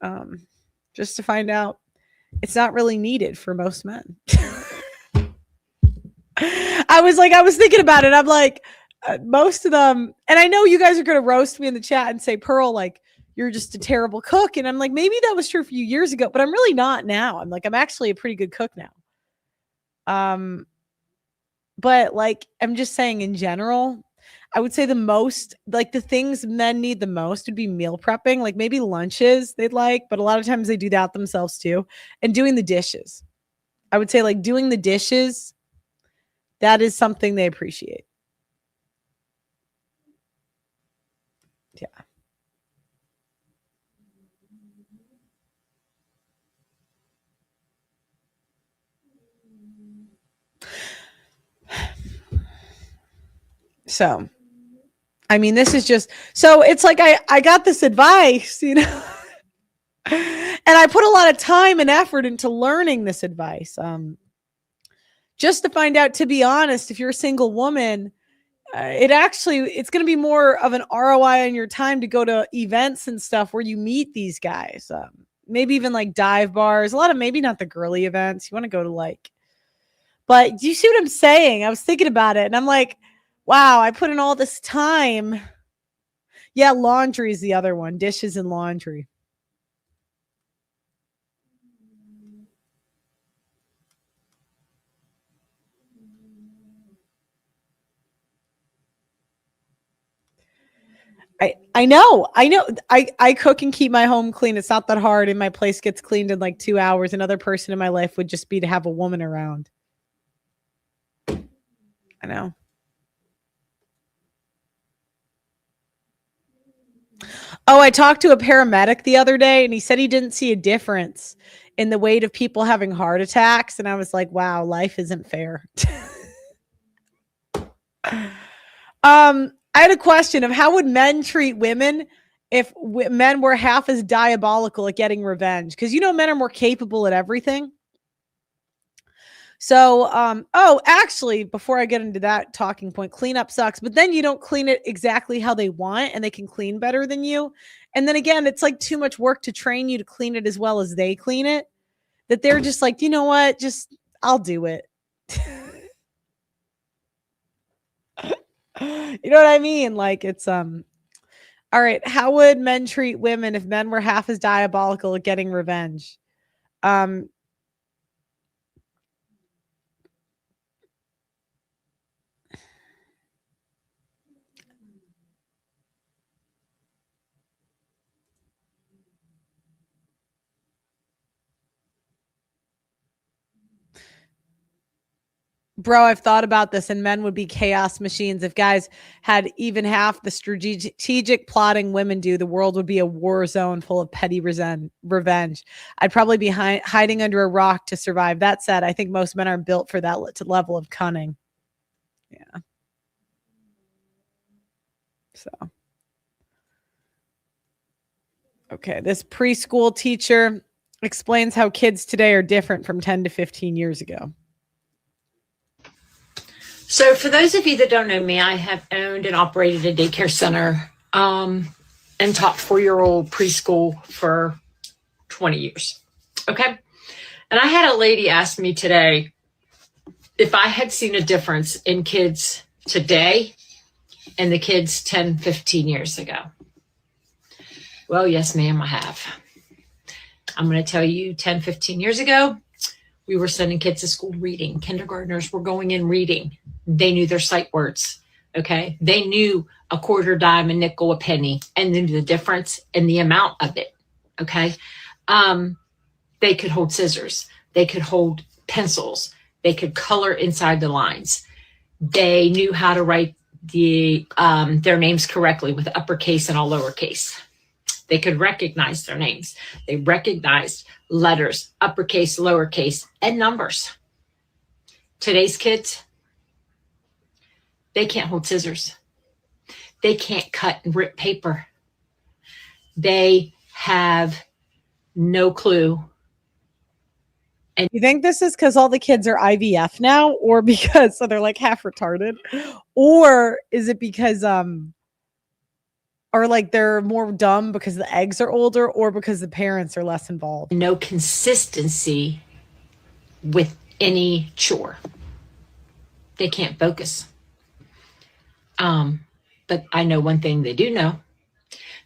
just to find out it's not really needed for most men. I was thinking about it. I'm like, most of them, and I know you guys are going to roast me in the chat and say, Pearl, like, you're just a terrible cook. And I'm like, maybe that was true a few years ago, but I'm really not now. I'm like, I'm actually a pretty good cook now. But like, I'm just saying in general, I would say the most, like the things men need the most would be meal prepping, like maybe lunches they'd like, but a lot of times they do that themselves too. And doing the dishes. I would say like doing the dishes, that is something they appreciate. Yeah. So, I mean, this is just, so it's like, I got this advice, and I put a lot of time and effort into learning this advice. Just to find out, to be honest, if you're a single woman, it's going to be more of an ROI on your time to go to events and stuff where you meet these guys. Maybe even like dive bars, a lot of, maybe not the girly events. You want to go to like, but do you see what I'm saying? I was thinking about it and I'm like, wow, I put in all this time. Yeah, laundry is the other one. Dishes and laundry. I know. I cook and keep my home clean. It's not that hard, and my place gets cleaned in like 2 hours. Another person in my life would just be to have a woman around. I know. Oh, I talked to a paramedic the other day and he said he didn't see a difference in the weight of people having heart attacks. And I was like, wow, life isn't fair. I had a question of how would men treat women if men were half as diabolical at getting revenge? Because men are more capable at everything. So, actually, before I get into that talking point, cleanup sucks, but then you don't clean it exactly how they want and they can clean better than you. And then again, it's like too much work to train you to clean it as well as they clean it, that they're just like, you know what? Just, I'll do it. You know what I mean? Like it's, all right. How would men treat women if men were half as diabolical at getting revenge? Bro, I've thought about this, and men would be chaos machines. If guys had even half the strategic plotting women do, the world would be a war zone full of petty revenge. I'd probably be hiding under a rock to survive. That said, I think most men aren't built for that level of cunning. Yeah. So. Okay, this preschool teacher explains how kids today are different from 10 to 15 years ago. So for those of you that don't know me, I have owned and operated a daycare center and taught 4-year-old preschool for 20 years. Okay. And I had a lady ask me today if I had seen a difference in kids today and the kids 10, 15 years ago. Well, yes, ma'am, I have. I'm going to tell you 10, 15 years ago, we were sending kids to school reading. Kindergartners were going in reading. They knew their sight words, okay? They knew a quarter, dime, a nickel, a penny, and then the difference in the amount of it, okay? They could hold scissors. They could hold pencils. They could color inside the lines. They knew how to write their names correctly with uppercase and all lowercase. They could recognize their names. They recognized letters, uppercase, lowercase, and numbers. Today's kids, they can't hold scissors. They can't cut and rip paper. They have no clue. And you think this is because all the kids are IVF now, or because so they're like half retarded, or is it because or like they're more dumb because the eggs are older, or because the parents are less involved? No consistency with any chore. They can't focus. But I know one thing they do know.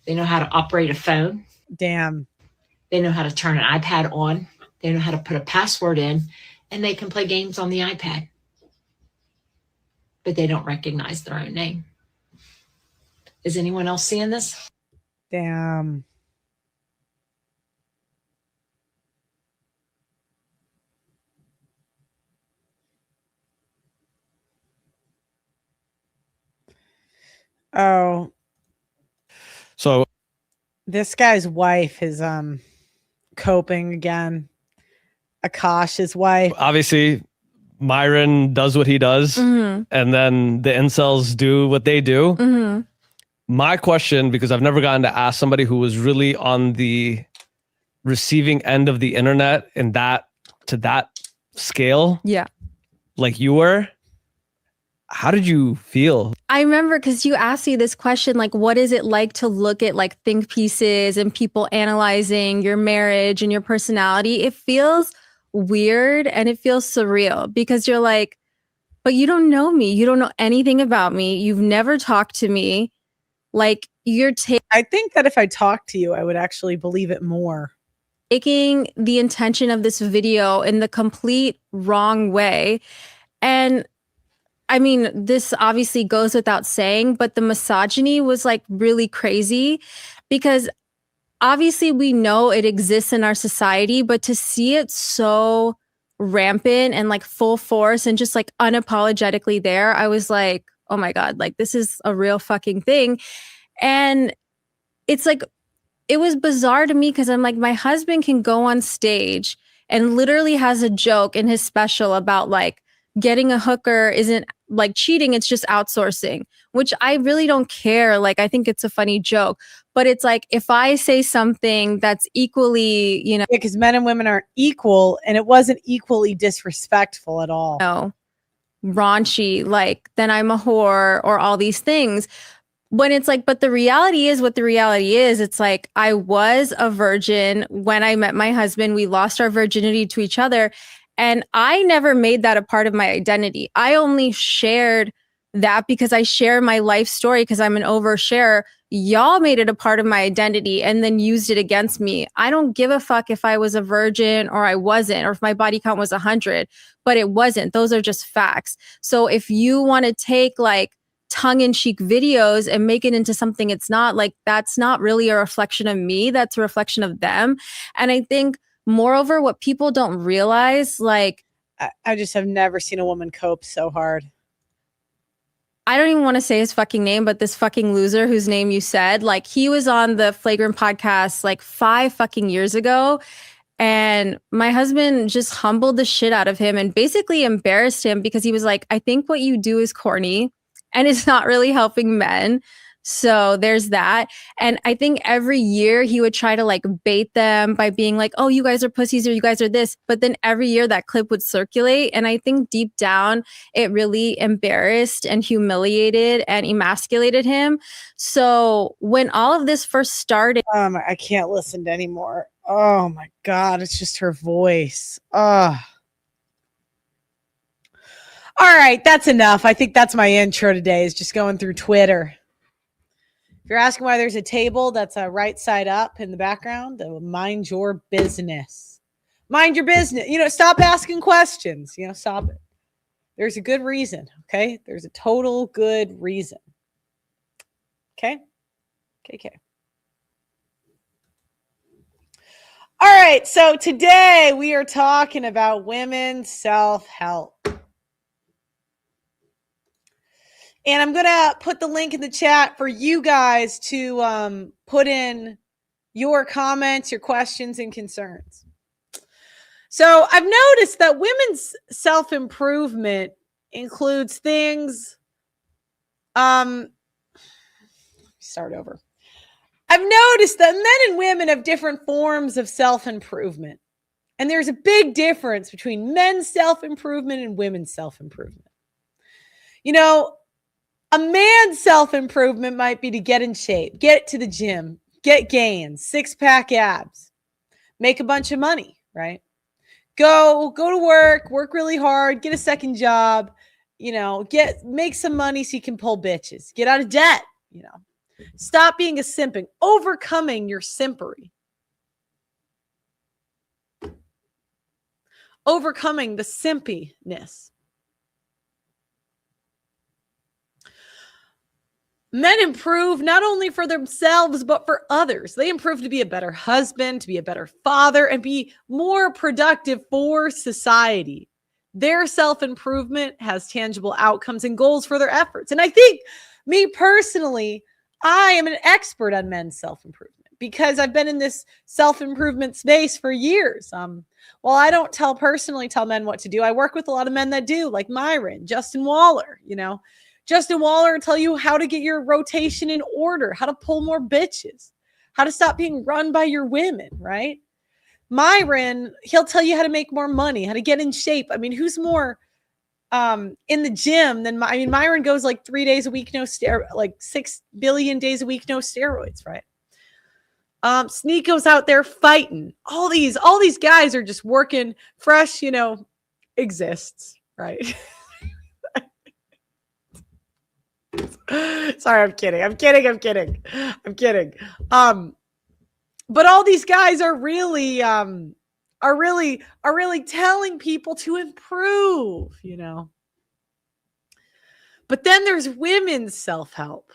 They know how to operate a phone. Damn. They know how to turn an iPad on. They know how to put a password in, and they can play games on the iPad. But they don't recognize their own name. Is anyone else seeing this? Damn. Oh. So this guy's wife is coping again. Akash's wife. obviously, Myron does what he does, Mhm. and then the incels do what they do. Mhm. My question, because I've never gotten to ask somebody who was really on the receiving end of the internet in that to that scale, Yeah. like you were, how did you feel? I remember because you asked me this question, like, what is it like to look at like think pieces and people analyzing your marriage and your personality? It feels weird and it feels surreal because you're like, but you don't know me. You don't know anything about me. You've never talked to me. Like you're I think that if I talked to you, I would actually believe it more. taking the intention of this video in the complete wrong way. And I mean, this obviously goes without saying, but the misogyny was like really crazy because obviously we know it exists in our society, but to see it so rampant and like full force and just like unapologetically there, I was like, oh my God, like this is a real fucking thing. And it's like, it was bizarre to me because I'm like, my husband can go on stage and literally has a joke in his special about like getting a hooker isn't like cheating, it's just outsourcing, which I really don't care. Like, I think it's a funny joke, but it's like, if I say something that's equally, you know, because men and women aren't equal, and it wasn't equally disrespectful at all. No, raunchy, like, then I'm a whore or all these things. When it's like, but the reality is what the reality is. It's like, I was a virgin when I met my husband. We lost our virginity to each other. And I never made that a part of my identity. I only shared that because I share my life story, because I'm an oversharer. Y'all made it a part of my identity and then used it against me. I don't give a fuck if I was a virgin or I wasn't, or if my body count was 100, but it wasn't. Those are just facts. So if you want to take like tongue-in-cheek videos and make it into something it's not, like, that's not really a reflection of me, that's a reflection of them. And I think moreover, what people don't realize, like, I just have never seen a woman cope so hard. I don't even want to say his fucking name, but this fucking loser whose name you said, like, he was on the Flagrant podcast like 5 fucking years ago. And my husband just humbled the shit out of him and basically embarrassed him, because he was like, I think what you do is corny and it's not really helping men. So there's that. And I think every year he would try to like bait them by being like, oh, you guys are pussies, or you guys are this. But then every year that clip would circulate. And I think deep down, it really embarrassed and humiliated and emasculated him. So when all of this first started, I can't listen to anymore. Oh my God, it's just her voice. All right, that's enough. I think that's my intro today, is just going through Twitter. If you're asking why there's a table that's right side up in the background, mind your business. Mind your business. You know, stop asking questions. You know, stop it. There's a good reason, okay? There's a total good reason. Okay? Okay. All right, so today we are talking about women's self-help. And I'm going to put the link in the chat for you guys to put in your comments, your questions, and concerns. So I've noticed that women's self-improvement includes things. Start over. I've noticed that men and women have different forms of self-improvement. And there's a big difference between men's self-improvement and women's self-improvement. You know, a man's self-improvement might be to get in shape, get to the gym, get gains, 6-pack abs, make a bunch of money, right? Go to work really hard, get a second job, you know, make some money so you can pull bitches, get out of debt, you know. Stop being a simping, overcoming your simpery. Overcoming the simpiness. Men improve not only for themselves, but for others. They improve to be a better husband, to be a better father, and be more productive for society. Their self-improvement has tangible outcomes and goals for their efforts. And I think, me personally, I am an expert on men's self-improvement because I've been in this self-improvement space for years. While I don't personally tell men what to do, I work with a lot of men that do, like Myron, Justin Waller, you know. Justin Waller will tell you how to get your rotation in order, how to pull more bitches, how to stop being run by your women, right? Myron, he'll tell you how to make more money, how to get in shape. I mean, who's more in the gym than Myron goes like 3 days a week, like 6 billion days a week, no steroids, right? Sneako's out there fighting. All these guys are just working. Fresh, you know, exists, right? Sorry, I'm kidding. But all these guys are really telling people to improve, you know. But then there's women's self-help.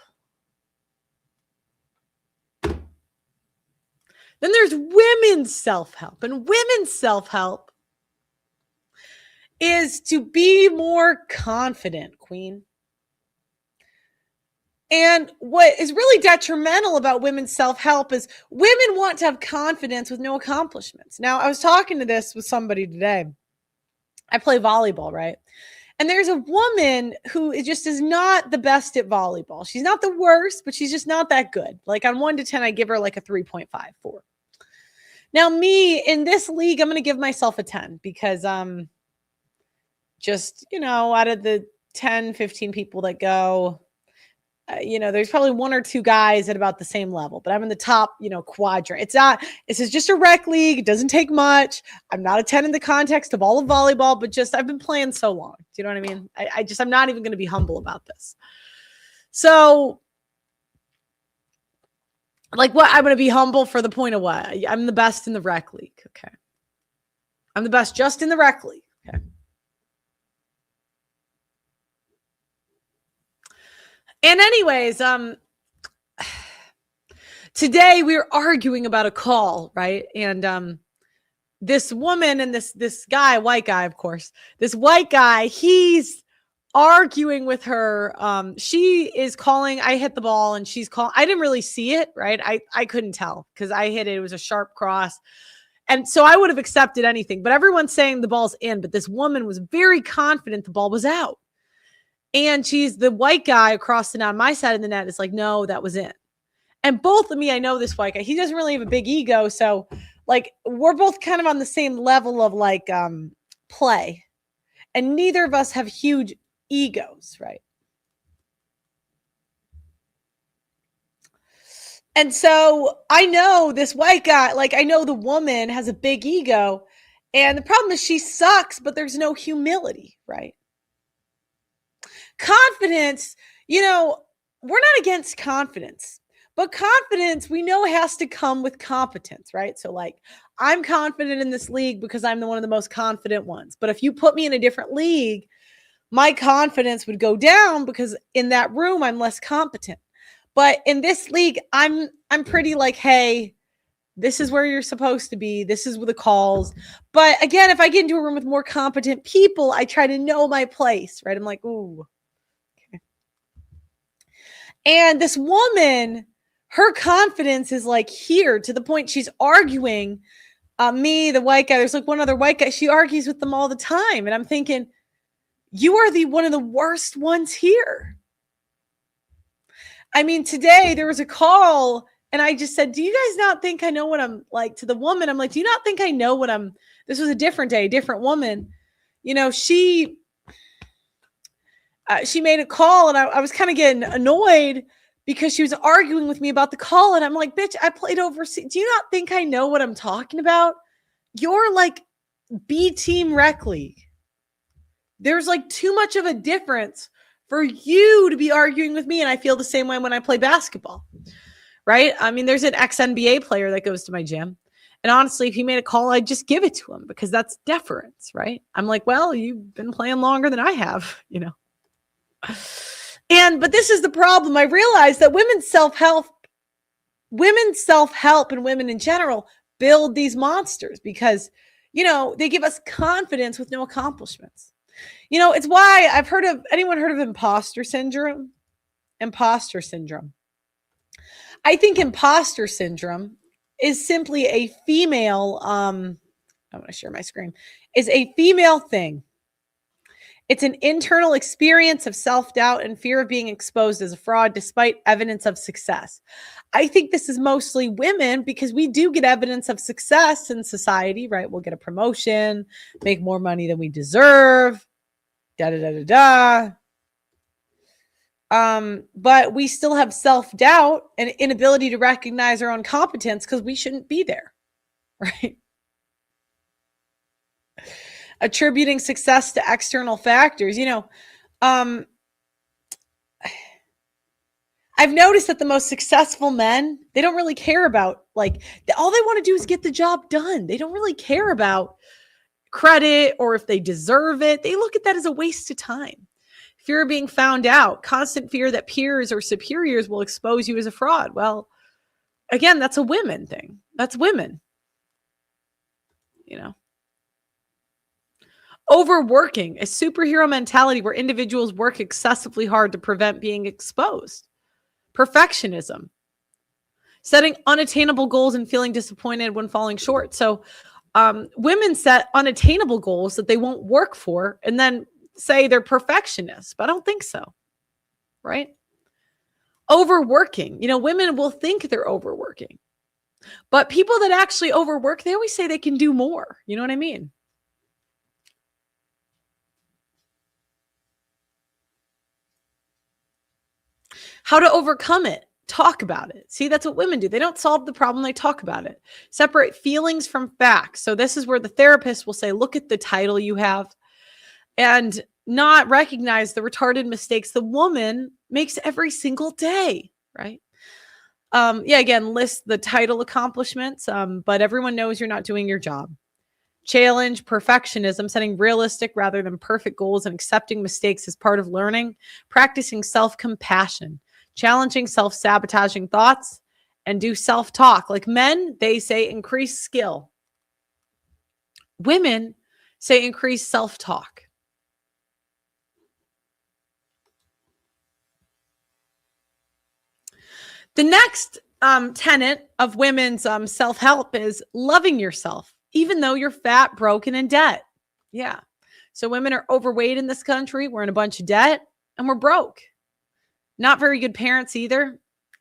And women's self-help is to be more confident, Queen. And what is really detrimental about women's self-help is women want to have confidence with no accomplishments. Now, I was talking to this with somebody today. I play volleyball, right? And And there's a woman who just is not the best at volleyball. She's not the worst, but she's just not that good. Like on 1 to 10, I give her like a 3.5, 4. Now me in this league, I'm going to give myself a 10 because just, out of the 10, 15 people that go, there's probably 1 or 2 guys at about the same level, but I'm in the top, quadrant. This is just a rec league. It doesn't take much. I'm not a 10 in the context of all of volleyball, but just I've been playing so long. Do you know what I mean? I'm not even going to be humble about this. So like what? I'm going to be humble for the point of what? I'm the best in the rec league. Okay. I'm the best just in the rec league. Okay. And anyways, today we were arguing about a call, right? And this woman and this guy, white guy, of course, this white guy, he's arguing with her. She is calling, I hit the ball and she's calling. I didn't really see it, right? I couldn't tell because I hit it. It was a sharp cross. And so I would have accepted anything, but everyone's saying the ball's in, but this woman was very confident the ball was out. And she's the white guy across the net on my side of the net is like, no, that was in. And both of me, I know this white guy, he doesn't really have a big ego. So like, we're both kind of on the same level of like play. And neither of us have huge egos, right? And so I know this white guy, like I know the woman has a big ego. And the problem is she sucks, but there's no humility, right? Confidence, we're not against confidence, but confidence we know has to come with competence, right? So like I'm confident in this league because I'm one of the most confident ones. But if you put me in a different league, my confidence would go down because in that room I'm less competent. But in this league, I'm pretty like, hey, this is where you're supposed to be. This is the calls. But again, if I get into a room with more competent people, I try to know my place, right? I'm like, ooh. And this woman, her confidence is like here to the point she's arguing me, the white guy. There's like one other white guy. She argues with them all the time. And I'm thinking, you are one of the worst ones here. I mean, today there was a call and I just said, do you guys not think I know what I'm like to the woman? I'm like, do you not think I know what this was a different day, a different woman. She made a call and I was kind of getting annoyed because she was arguing with me about the call. And I'm like, bitch, I played overseas. Do you not think I know what I'm talking about? You're like B team rec league. There's like too much of a difference for you to be arguing with me. And I feel the same way when I play basketball, right? I mean, there's an ex-NBA player that goes to my gym. And honestly, if he made a call, I'd just give it to him because that's deference, right? I'm like, well, you've been playing longer than I have, But this is the problem. I realized that women's self-help and women in general build these monsters because, they give us confidence with no accomplishments. It's why anyone heard of imposter syndrome? Imposter syndrome. I think imposter syndrome is simply a female, I want to share my screen, is a female thing. It's an internal experience of self-doubt and fear of being exposed as a fraud despite evidence of success. I think this is mostly women because we do get evidence of success in society, right? We'll get a promotion, make more money than we deserve, but we still have self-doubt and inability to recognize our own competence because we shouldn't be there, right? Attributing success to external factors. I've noticed that the most successful men, they don't really care about all they want to do is get the job done. They don't really care about credit or if they deserve it. They look at that as a waste of time. Fear of being found out, constant fear that peers or superiors will expose you as a fraud. Well, again, that's a women thing. That's women, Overworking, a superhero mentality where individuals work excessively hard to prevent being exposed. Perfectionism, setting unattainable goals and feeling disappointed when falling short. So women set unattainable goals that they won't work for. And then say they're perfectionists, but I don't think so. Right? Overworking. Women will think they're overworking. But people that actually overwork, they always say they can do more. You know what I mean? How to overcome it. Talk about it. See, that's what women do. They don't solve the problem, they talk about it. Separate feelings from facts. So this is where the therapist will say, look at the title you have, and not recognize the retarded mistakes the woman makes every single day, right? Again, list the title accomplishments, but everyone knows you're not doing your job. Challenge perfectionism, setting realistic rather than perfect goals and accepting mistakes as part of learning. Practicing self-compassion, challenging self-sabotaging thoughts, and do self-talk. Like men, they say increase skill. Women say increase self-talk. The next tenet of women's self-help is loving yourself, even though you're fat, broken, and debt. Yeah. So women are overweight in this country. We're in a bunch of debt and we're broke. Not very good parents either.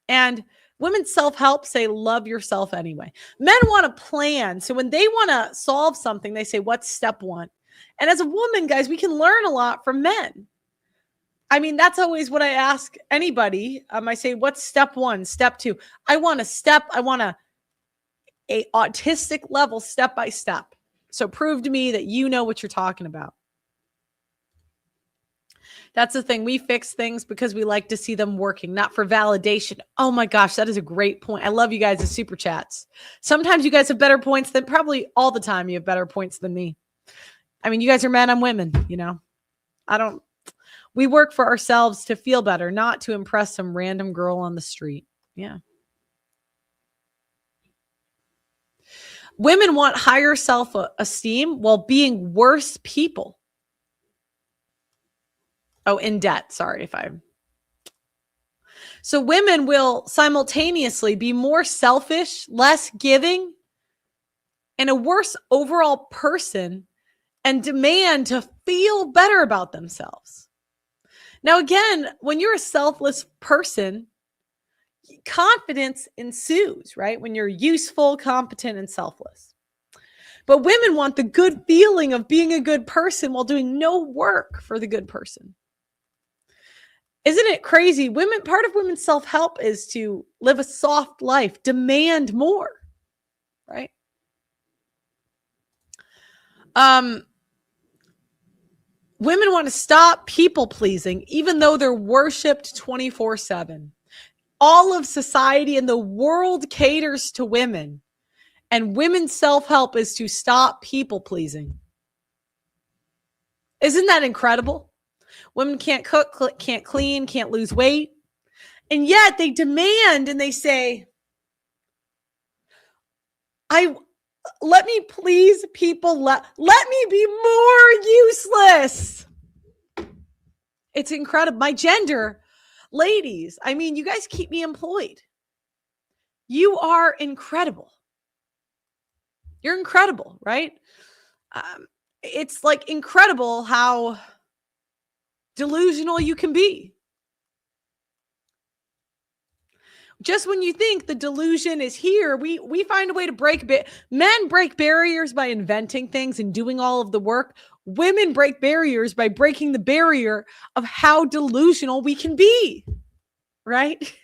And women's self-help say love yourself anyway. Men want a plan. So when they want to solve something, they say, what's step one? And as a woman, guys, we can learn a lot from men. I mean, that's always what I ask anybody. I say, what's step one, step two? I want a autistic level step by step. So prove to me that you know what you're talking about. That's the thing. We fix things because we like to see them working, not for validation. Oh my gosh, that is a great point. I love you guys' super chats. Sometimes you guys have better points than, probably all the time you have better points than me. I mean, you guys are men, I'm women, we work for ourselves to feel better, not to impress some random girl on the street. Yeah. Women want higher self-esteem while being worse people. Oh, in debt. Sorry if I'm. So women will simultaneously be more selfish, less giving, and a worse overall person, and demand to feel better about themselves. Now, again, when you're a selfless person, confidence ensues, right? When you're useful, competent, and selfless. But women want the good feeling of being a good person while doing no work for the good person. Isn't it crazy? Part of women's self-help is to live a soft life, demand more, right? Women want to stop people pleasing, even though they're worshipped 24/7. All of society and the world caters to women, and women's self-help is to stop people pleasing. Isn't that incredible? Women can't cook, can't clean, can't lose weight. And yet they demand and they say, let me please people. Let me be more useless. It's incredible. My gender, ladies, I mean, you guys keep me employed. You are incredible. You're incredible, right? It's like incredible how delusional you can be. Just when you think the delusion is here, we find a way to break men break barriers by inventing things and doing all of the work. Women break barriers by breaking the barrier of how delusional we can be, right?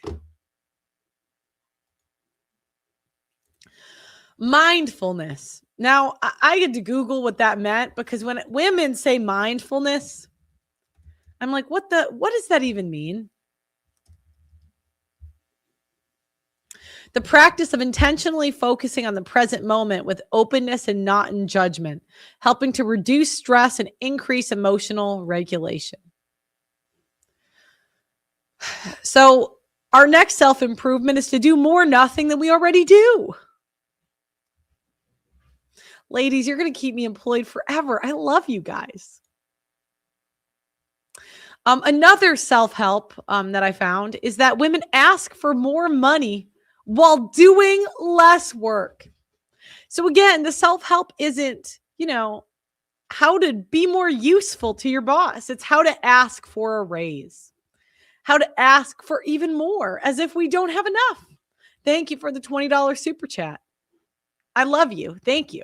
Mindfulness. Now, I had to Google what that meant, because when women say mindfulness, I'm like, what does that even mean? The practice of intentionally focusing on the present moment with openness and not in judgment, helping to reduce stress and increase emotional regulation. So our next self-improvement is to do more nothing than we already do. Ladies, you're going to keep me employed forever. I love you guys. Another self-help that I found is that women ask for more money while doing less work. So again, the self-help isn't, how to be more useful to your boss. It's how to ask for a raise, how to ask for even more, as if we don't have enough. Thank you for the $20 super chat. I love you. Thank you.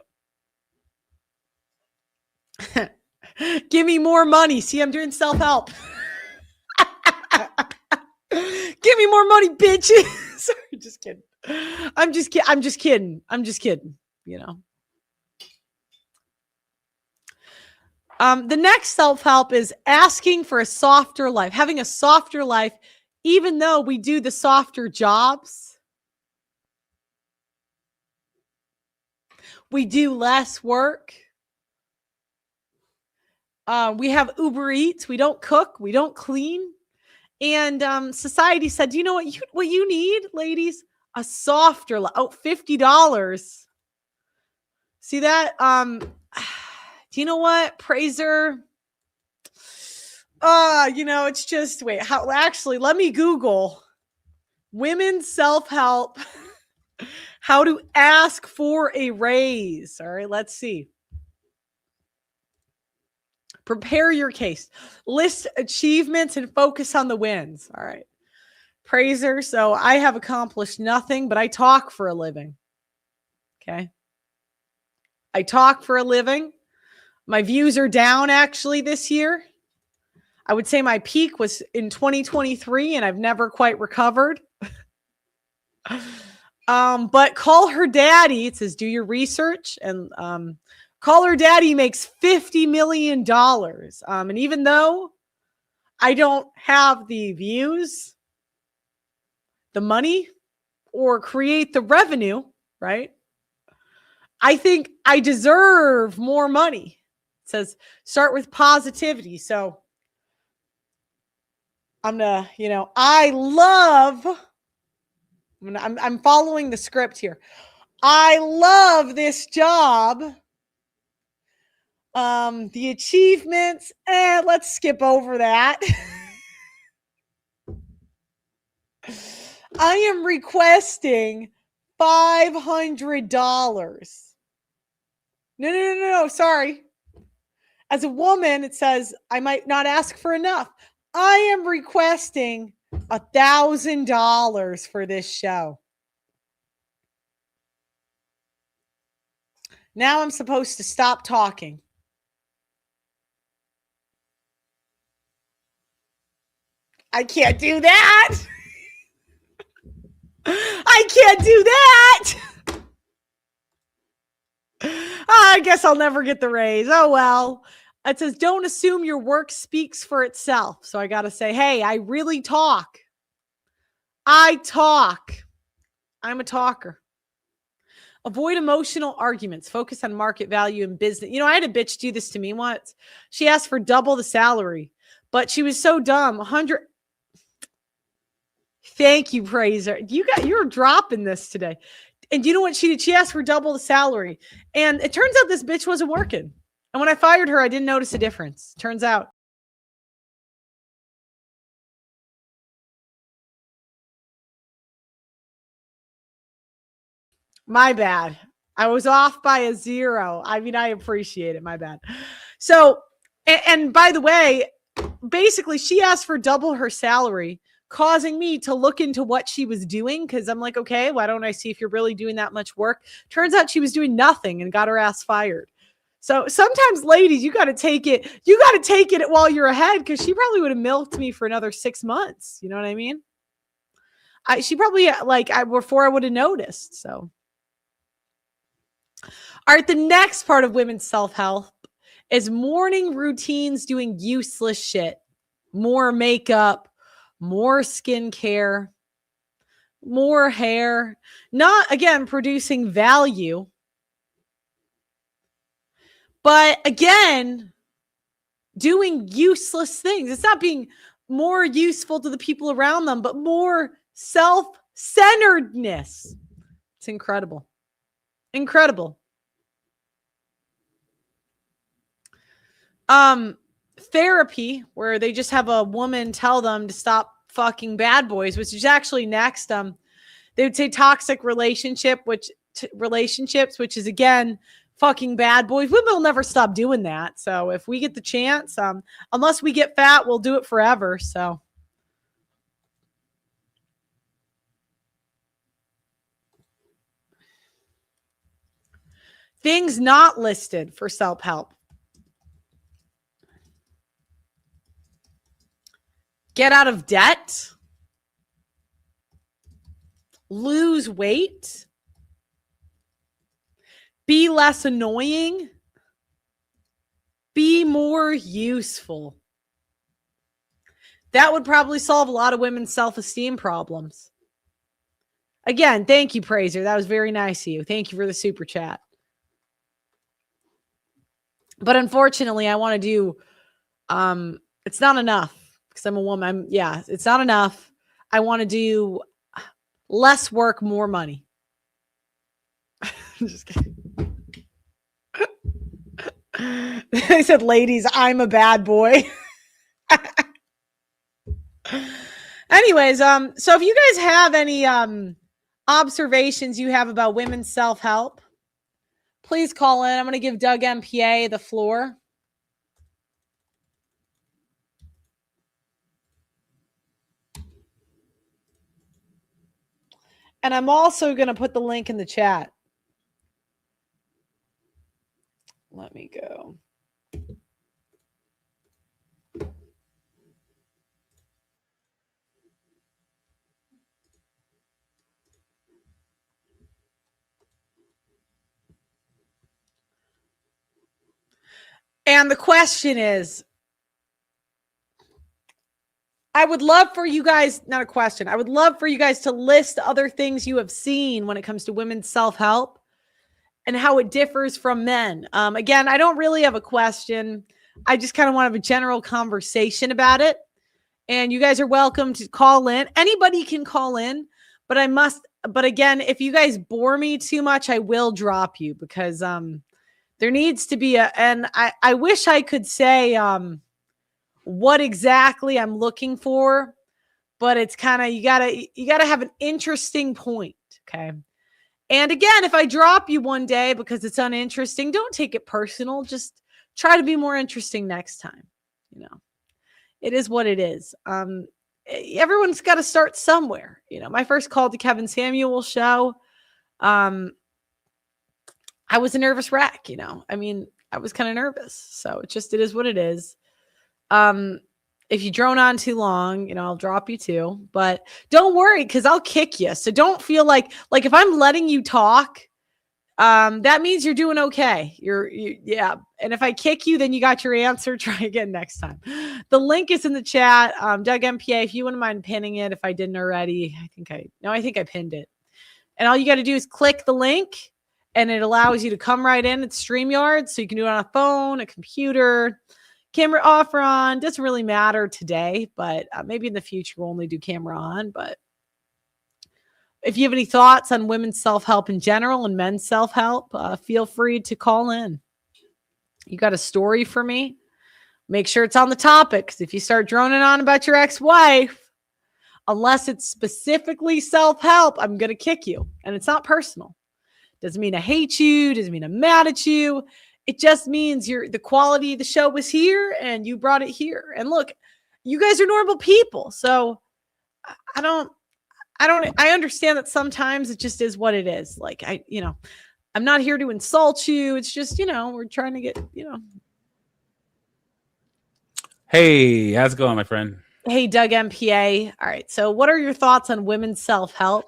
Give me more money. See, I'm doing self-help. Give me more money, bitches. Sorry, just kidding. I'm just kidding. You know. The next self-help is asking for a softer life, having a softer life, even though we do the softer jobs. We do less work. We have Uber Eats. We don't cook. We don't clean. And society said, you know what you need, ladies? A softer life. Oh, $50. See that? Do you know what? Praiser. It's just, wait, actually, let me Google women's self-help, how to ask for a raise. All right, let's see. Prepare your case, list achievements, and focus on the wins. All right. Praiser. So I have accomplished nothing, but I talk for a living. Okay. I talk for a living. My views are down actually this year. I would say my peak was in 2023 and I've never quite recovered. But call her daddy. It says, do your research, and call her daddy makes $50 million. And even though I don't have the views, the money, or create the revenue, right? I think I deserve more money. It says, start with positivity. So I'm following the script here. I love this job. The achievements, let's skip over that. I am requesting $500. No, sorry. As a woman, it says I might not ask for enough. I am requesting $1,000 for this show. Now I'm supposed to stop talking. I can't do that. I can't do that. I guess I'll never get the raise. Oh, well. It says, don't assume your work speaks for itself. So I got to say, hey, I really talk. I talk. I'm a talker. Avoid emotional arguments. Focus on market value and business. You know, I had a bitch do this to me once. She asked for double the salary, but she was so dumb. 100. Thank you, Praiser. You're dropping this today. And you know what she did? She asked for double the salary. And it turns out this bitch wasn't working. And when I fired her, I didn't notice a difference. Turns out. My bad. I was off by a 0. I mean, I appreciate it. My bad. So, and by the way, basically she asked for double her salary, causing me to look into what she was doing. Cause I'm like, okay, why don't I see if you're really doing that much work? Turns out she was doing nothing and got her ass fired. So sometimes, ladies, you got to take it. You got to take it while you're ahead, because she probably would have milked me for another 6 months. You know what I mean? She probably before I would have noticed. So, all right. The next part of women's self-help is morning routines, doing useless shit, more makeup, more skincare, more hair. Not again producing value. But again, doing useless things. It's not being more useful to the people around them, but more self-centeredness. It's incredible. Incredible. Therapy, where they just have a woman tell them to stop fucking bad boys, which is actually next. They would say toxic relationships, which is again fucking bad boys. Women will never stop doing that. So if we get the chance, unless we get fat, we'll do it forever. So. Things not listed for self-help. Get out of debt. Lose weight. Be less annoying. Be more useful. That would probably solve a lot of women's self-esteem problems. Again, thank you, Praiser. That was very nice of you. Thank you for the super chat. But unfortunately, I want to do, it's not enough because I'm a woman. It's not enough. I want to do less work, more money. Just kidding. I said, ladies, I'm a bad boy. Anyways, so if you guys have any observations you have about women's self-help, please call in. I'm going to give Doug MPA the floor. And I'm also going to put the link in the chat. Let me go. And the question is, I would love for you guys, not a question, I would love for you guys to list other things you have seen when it comes to women's self-help and how it differs from men. Again, I don't really have a question. I just kind of want to have a general conversation about it. And you guys are welcome to call in. Anybody can call in, but again, if you guys bore me too much, I will drop you because there needs to be and I wish I could say what exactly I'm looking for, but it's kind of, you gotta have an interesting point. Okay. And again, if I drop you one day because it's uninteresting, don't take it personal. Just try to be more interesting next time. You know, it is what it is. Everyone's got to start somewhere. You know, my first call to Kevin Samuel show, I was a nervous wreck, you know. I mean, I was kind of nervous. So it is what it is. If you drone on too long, you know, I'll drop you too. But don't worry, because I'll kick you. So don't feel like if I'm letting you talk, that means you're doing okay. Yeah. And if I kick you, then you got your answer. Try again next time. The link is in the chat. Doug MPA, if you wouldn't mind pinning it, if I didn't already, I think I pinned it. And all you got to do is click the link and it allows you to come right in. It's StreamYard. So you can do it on a phone, a computer, camera off or on. Doesn't really matter today, but maybe in the future we'll only do camera on. But if you have any thoughts on women's self-help in general and men's self-help, feel free to call in. You got a story for me? Make sure it's on the topic, because if you start droning on about your ex-wife, unless it's specifically self-help, I'm going to kick you. And it's not personal. Doesn't mean I hate you. Doesn't mean I'm mad at you. It just means the quality of the show was here and you brought it here. And look, you guys are normal people. So I understand that sometimes it just is what it is. Like I'm not here to insult you. It's just, we're trying to get, Hey, how's it going, my friend? Hey, Doug MPA. All right. So what are your thoughts on women's self-help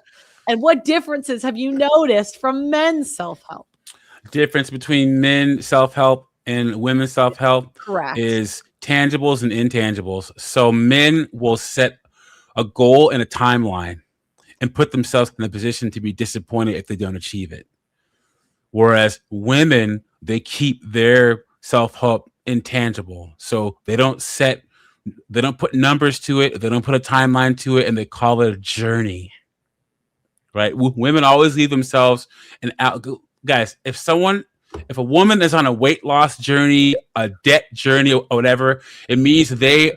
and what differences have you noticed from men's self-help? Difference between men self-help and women's self-help Correct. is tangibles and intangibles. So men will set a goal and a timeline and put themselves in a position to be disappointed if they don't achieve it. Whereas women, they keep their self-help intangible. So they don't put numbers to it, they don't put a timeline to it, and they call it a journey. Right? Women always leave themselves guys, if a woman is on a weight loss journey, a debt journey, or whatever, it means they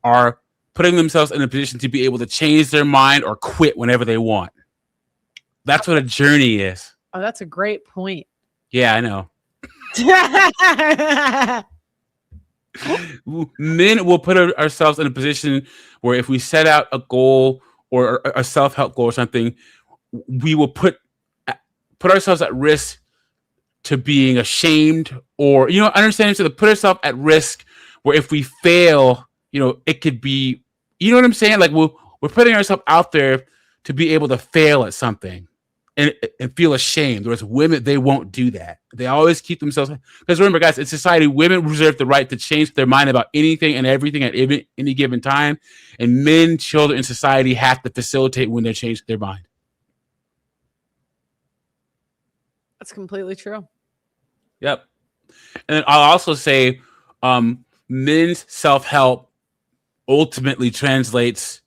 are putting themselves in a position to be able to change their mind or quit whenever they want. That's what a journey is. Oh, that's a great point. Yeah, I know. Men will put ourselves in a position where if we set out a goal or a self-help goal or something, we will put ourselves at risk to being ashamed, or understanding, so to put ourselves at risk where if we fail, it could be, you know what I'm saying? Like we're putting ourselves out there to be able to fail at something and feel ashamed. Whereas women, they won't do that. They always keep themselves, because remember, guys, in society, women reserve the right to change their mind about anything and everything at any given time, and men, children in society have to facilitate when they change their mind. That's completely true. Yep. And then I'll also say men's self-help ultimately translates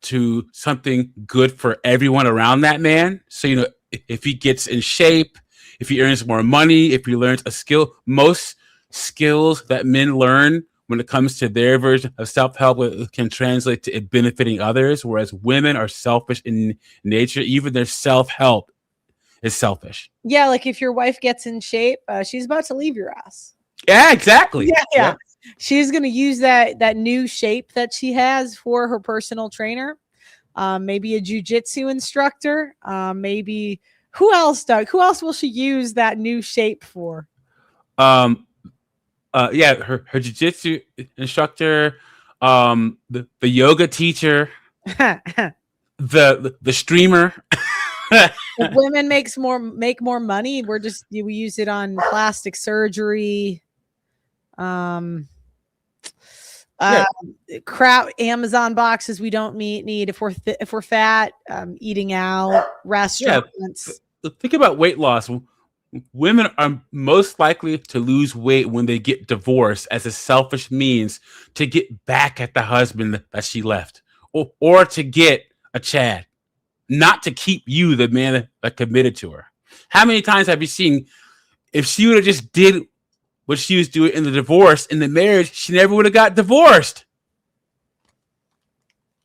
to something good for everyone around that man. So, if he gets in shape, if he earns more money, if he learns a skill, most skills that men learn when it comes to their version of self-help can translate to it benefiting others, whereas women are selfish in nature. Even their self-help is selfish. Yeah, like if your wife gets in shape, she's about to leave your ass. Yeah, exactly. Yeah. She's going to use that new shape that she has for her personal trainer. Maybe a jujitsu instructor. Maybe who else, Doug? Who else will she use that new shape for? Her jujitsu instructor, the yoga teacher, the streamer. If women make more money, we use it on plastic surgery, crap, Amazon boxes we don't need if we're fat, eating out, restaurants. Think about weight loss. Women are most likely to lose weight when they get divorced as a selfish means to get back at the husband that she left, or to get a Chad. Not to keep you, the man that committed to her. How many times have you seen, if she would have just did what she was doing in the divorce, in the marriage, she never would have got divorced.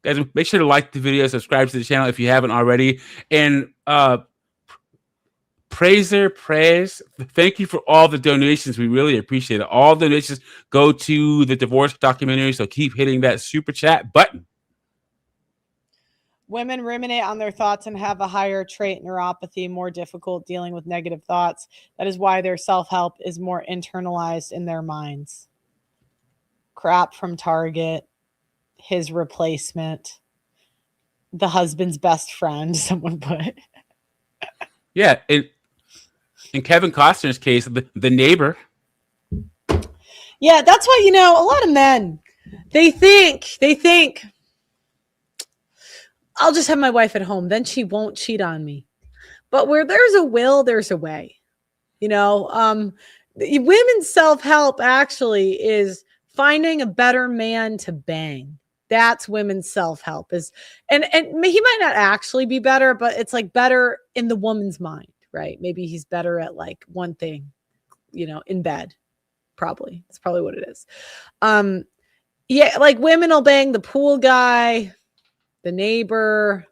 Guys, make sure to like the video, subscribe to the channel if you haven't already. And praise, thank you for all the donations. We really appreciate it. All donations go to the divorce documentary, so keep hitting that super chat button. Women ruminate on their thoughts and have a higher trait neuropathy, more difficult dealing with negative thoughts. That is why their self-help is more internalized in their minds. Crap from Target, his replacement, the husband's best friend, someone put. Yeah, in Kevin Costner's case, the neighbor. Yeah, that's why, a lot of men, they think, I'll just have my wife at home. Then she won't cheat on me. But where there's a will, there's a way. Women's self-help actually is finding a better man to bang. That's women's self-help and he might not actually be better, but it's like better in the woman's mind, right? Maybe he's better at like one thing, in bed. Probably. That's probably what it is. Yeah, like women will bang the pool guy, the neighbor.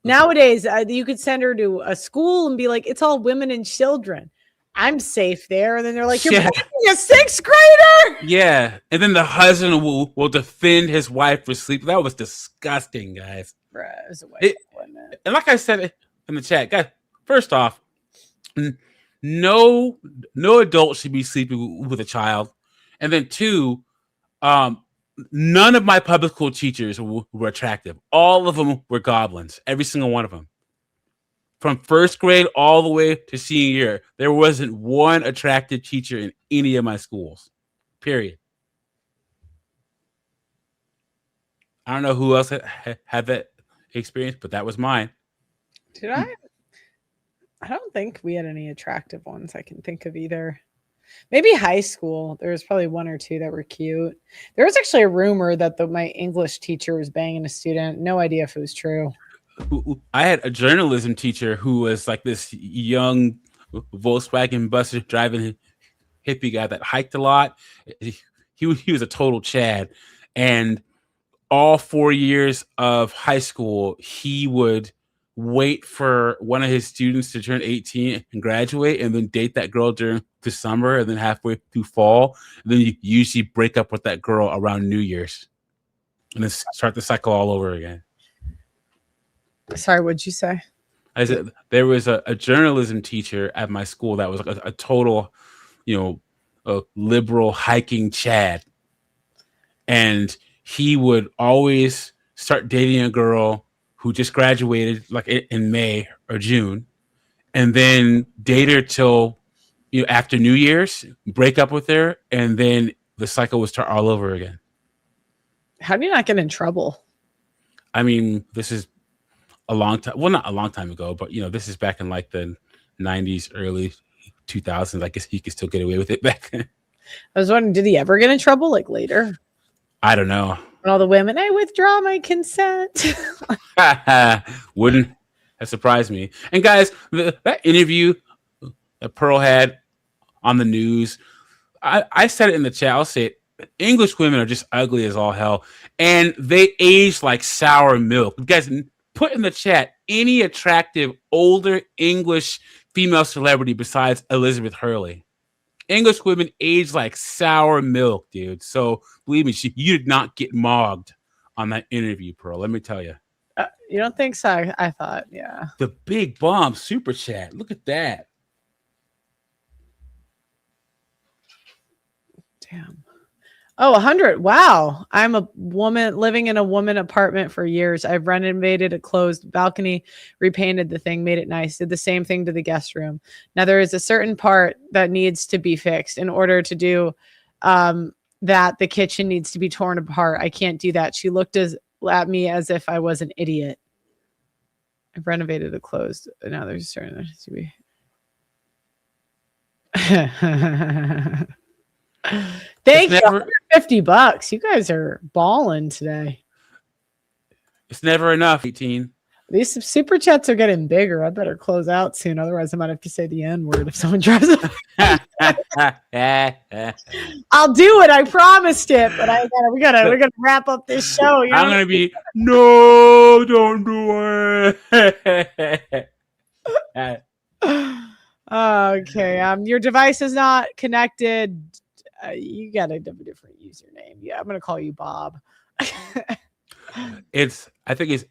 Nowadays, you could send her to a school and be like, it's all women and children. I'm safe there. And then they're like, you're banging a 6th grader? Yeah. And then the husband will defend his wife for sleep. That was disgusting, guys. Bruh, it was a way and like I said in the chat, guys, first off, no adult should be sleeping with a child. And then 2, none of my public school teachers were attractive. All of them were goblins. Every single one of them. From 1st grade all the way to senior year, there wasn't one attractive teacher in any of my schools. Period. I don't know who else had that experience, but that was mine. Did I? I don't think we had any attractive ones I can think of either. Maybe high school. There was probably 1 or 2 that were cute. There was actually a rumor that my English teacher was banging a student. No idea if it was true. I had a journalism teacher who was like this young Volkswagen bus driving hippie guy that hiked a lot. He was a total Chad. And all 4 years of high school, he would wait for one of his students to turn 18 and graduate, and then date that girl during the summer, and then halfway through fall, and then you usually break up with that girl around New Year's, and then start the cycle all over again. Sorry, what'd you say? I said there was a journalism teacher at my school that was like a total, a liberal hiking Chad, and he would always start dating a girl who just graduated like in May or June, and then date her till after New Year's, break up with her, and then the cycle would start all over again. How do you not get in trouble? I mean, this is a long time. Well, not a long time ago, but this is back in like the 90s, early 2000s. I guess he could still get away with it back then. I was wondering, did he ever get in trouble like later? I don't know. And all the women, I withdraw my consent. Wouldn't have surprised me. And guys, that interview that Pearl had on the news, I said it in the chat. I'll say it. English women are just ugly as all hell, and they age like sour milk. You guys, put in the chat any attractive older English female celebrity besides Elizabeth Hurley. English women age like sour milk, dude. So believe me, you did not get mogged on that interview, Pearl. Let me tell you. You don't think so? I thought, yeah. The big bomb super chat. Look at that. Damn. Oh, 100. Wow. I'm a woman living in a woman apartment for years. I've renovated a closed balcony, repainted the thing, made it nice, did the same thing to the guest room. Now, there is a certain part that needs to be fixed. In order to do that, the kitchen needs to be torn apart. I can't do that. She looked at me as if I was an idiot. I've renovated a closed. Now there's a certain to be. Thank you. $50. You guys are balling today. It's never enough. 18. These super chats are getting bigger. I better close out soon. Otherwise, I might have to say the N word if someone drives up. I'll do it. I promised it. But we gotta wrap up this show. I'm gonna be no, don't do it. Okay. Your device is not connected. You got a different username. Yeah, I'm gonna call you Bob. I think it's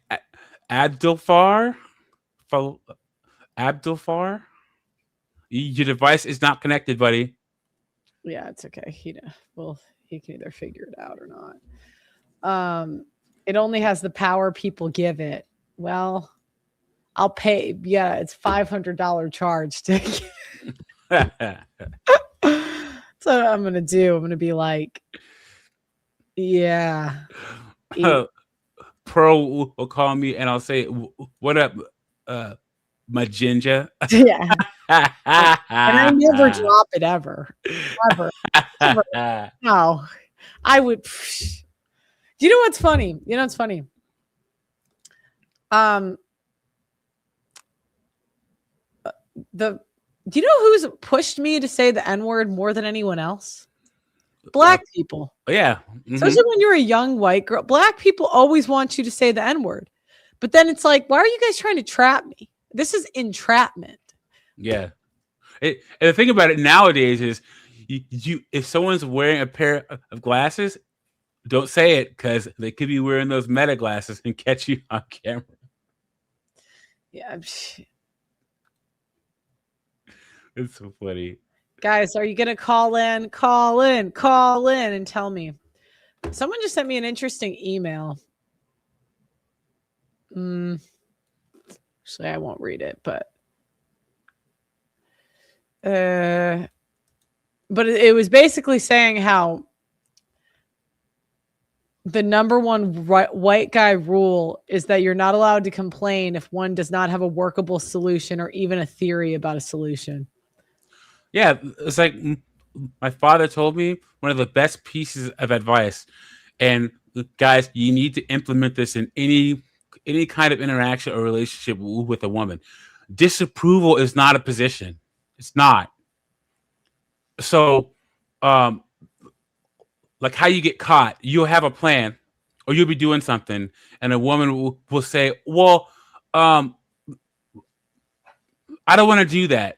Abdulfar. Abdulfar. Your device is not connected, buddy. Yeah, it's okay. He can either figure it out or not. It only has the power people give it. Well, I'll pay. Yeah, it's $500 charge to. So what I'm gonna do. I'm gonna be like, yeah. Pearl will call me and I'll say, "What up, my ginger?" Yeah. And I never drop it ever. No, I would. Do you know what's funny? Do you know who's pushed me to say the N-word more than anyone else? Black people. Yeah. Especially when you're a young white girl. Black people always want you to say the N-word. But then it's like, why are you guys trying to trap me? This is entrapment. Yeah. And the thing about it nowadays is you if someone's wearing a pair of glasses, don't say it because they could be wearing those meta glasses and catch you on camera. Yeah. It's so funny. Guys, are you going to call in and tell me? Someone just sent me an interesting email. Actually, I won't read it, but it was basically saying how the number one white guy rule is that you're not allowed to complain if one does not have a workable solution or even a theory about a solution. Yeah, it's like my father told me one of the best pieces of advice. And guys, you need to implement this in any kind of interaction or relationship with a woman. Disapproval is not a position. It's not. So, like how you get caught, you'll have a plan or you'll be doing something and a woman will say, well, I don't want to do that.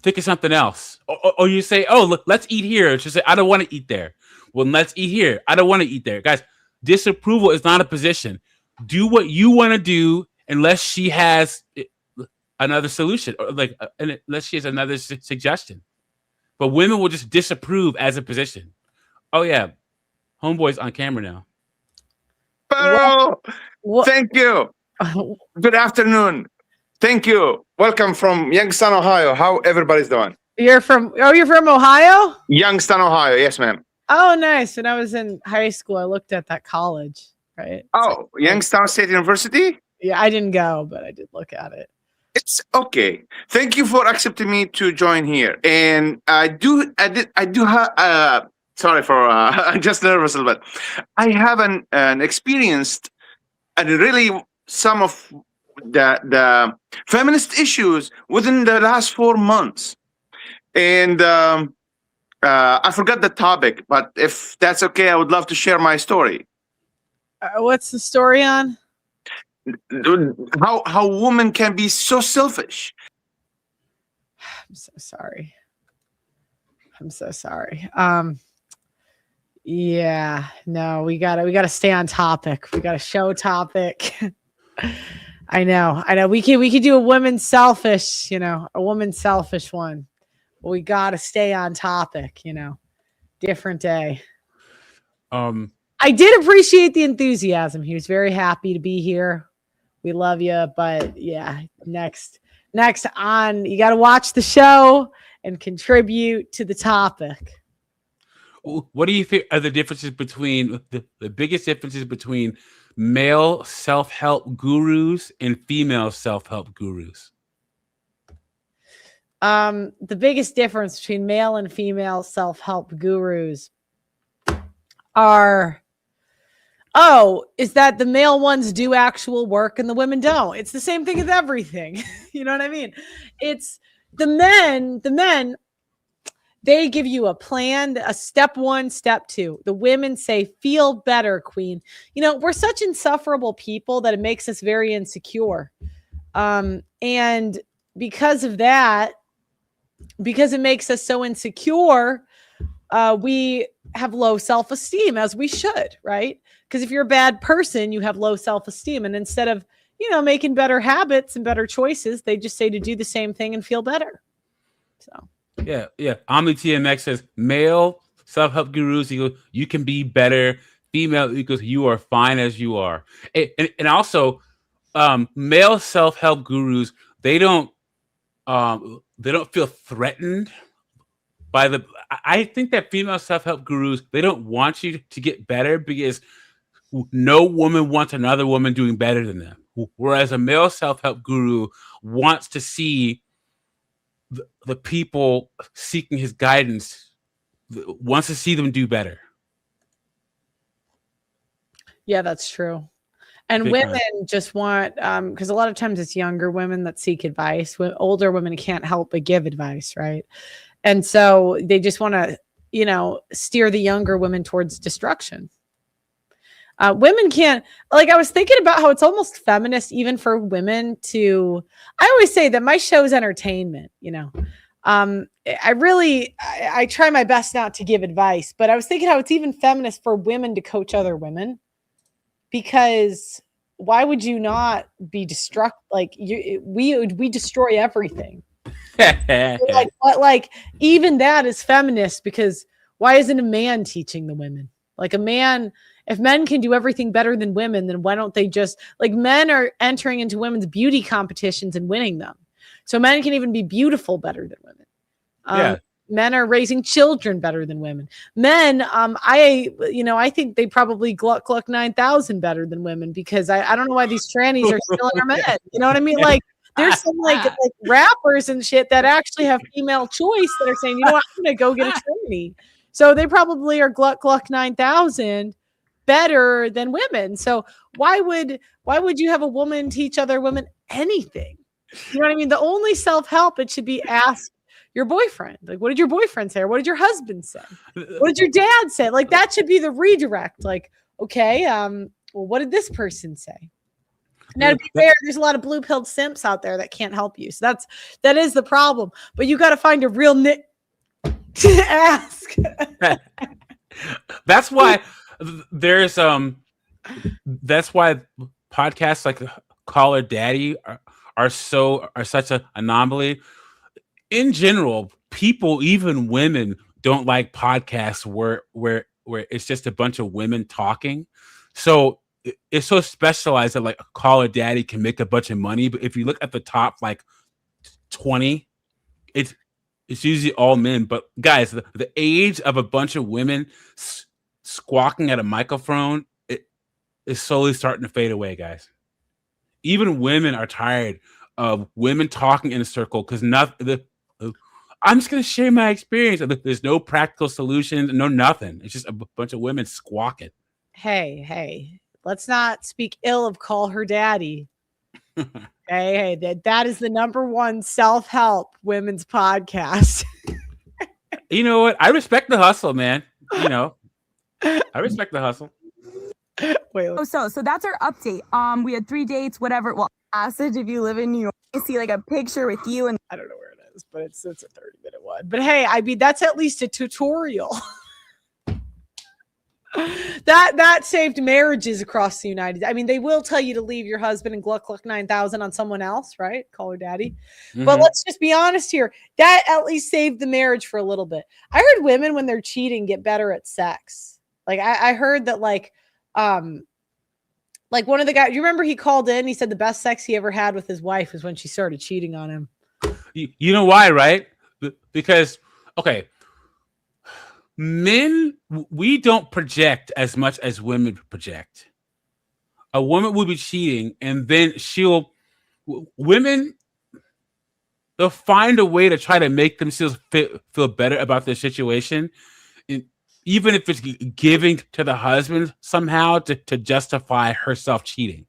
Think of something else. Or you say, oh, let's eat here. She'll say, I don't want to eat there. Well, let's eat here. I don't want to eat there. Guys, disapproval is not a position. Do what you want to do unless she has another solution or unless she has another suggestion. But women will just disapprove as a position. Oh, yeah. Homeboy's on camera now. Pero, thank you. Good afternoon. Thank you. Welcome from Youngstown, Ohio. How everybody's doing? You're from Ohio? Youngstown, Ohio. Yes, ma'am. Oh, nice. When I was in high school, I looked at that college, right? Oh, Youngstown State University? Yeah, I didn't go, but I did look at it. It's okay. Thank you for accepting me to join here. And I do have, sorry for, I'm just nervous a little bit. I have an experienced and really some of the feminist issues within the last 4 months. And I forgot the topic, but if that's okay, I would love to share my story. What's the story on? How women can be so selfish. I'm so sorry. Yeah, no, we gotta stay on topic. We gotta show topic. I know. We could do a women's selfish, a woman's selfish one. But we gotta stay on topic, different day. I did appreciate the enthusiasm. He was very happy to be here. We love you, but yeah, next on, you got to watch the show and contribute to the topic. What do you think are the differences between the biggest differences between male self-help gurus and female self-help gurus? The biggest difference between male and female self-help gurus is that the male ones do actual work and the women don't. It's the same thing with everything. You know what I mean? It's the men, they give you a plan, a step 1, step 2. The women say, feel better, queen. We're such insufferable people that it makes us very insecure. And because of that, because it makes us so insecure, we have low self-esteem, as we should, right? Because if you're a bad person, you have low self-esteem. And instead of, making better habits and better choices, they just say to do the same thing and feel better. So. Yeah. Omni TMX says male self-help gurus equals you can be better. Female equals you are fine as you are. And also, male self-help gurus, they don't feel threatened by the. I think that female self-help gurus, they don't want you to get better because no woman wants another woman doing better than them. Whereas a male self-help guru wants to see the people seeking his guidance, wants to see them do better. Yeah, that's true. And Big women time. just want, because a lot of times it's younger women that seek advice. Older women can't help but give advice, right? And so they just want to, steer the younger women towards destruction. Women can't, I was thinking about how it's almost feminist even for women to, I always say that my show is entertainment, I try my best not to give advice, but I was thinking how it's even feminist for women to coach other women, because why would you not be we destroy everything. Even that is feminist, because why isn't a man teaching the women? If men can do everything better than women, then why don't they just, men are entering into women's beauty competitions and winning them. So men can even be beautiful better than women. Men are raising children better than women. Men, I think they probably Gluck 9000 better than women, because I don't know why these trannies are stealing our men. You know what I mean? There's some like rappers and shit that actually have female choice that are saying, I'm going to go get a tranny. So they probably are Gluck 9000 better than women. So why would you have a woman teach other women anything? You know what I mean? The only self-help, it should be ask your boyfriend. What did your boyfriend say? Or what did your husband say? What did your dad say? That should be the redirect. Okay, well, what did this person say? Now, to be fair, there's a lot of blue pilled simps out there that can't help you. So that is the problem. But you got to find a real Nick to ask. That's why there's that's why podcasts like Call Her Daddy are such an anomaly. In general, people, even women, don't like podcasts where it's just a bunch of women talking. So it's so specialized that like Call Her Daddy can make a bunch of money. But if you look at the top like 20, it's usually all men. But guys, the age of a bunch of women squawking at a microphone is slowly starting to fade away, guys. Even women are tired of women talking in a circle because I'm just going to share my experience. There's no practical solutions, no nothing. It's just a bunch of women squawking. Hey, let's not speak ill of Call Her Daddy. hey, that is the #1 self-help women's podcast. You know what? I respect the hustle, man. You know, I respect the hustle. Wait, so that's our update. We had 3 dates, whatever. Well, Passage, if you live in New York, you see like a picture with you, and I don't know where it is, but it's a 30-minute one. But hey, I mean, that's at least a tutorial. that saved marriages across the United. I mean, they will tell you to leave your husband and Gluck 9000 on someone else, right? Call Her Daddy. But let's just be honest here. That at least saved the marriage for a little bit. I heard women, when they're cheating, get better at sex. Like I heard that like one of the guys, you remember he called in, he said the best sex he ever had with his wife was when she started cheating on him. You know why, right? Because, okay, men, we don't project as much as women project. A woman will be cheating and then women, they'll find a way to try to make themselves feel better about their situation. Even if it's giving to the husband somehow to justify herself cheating.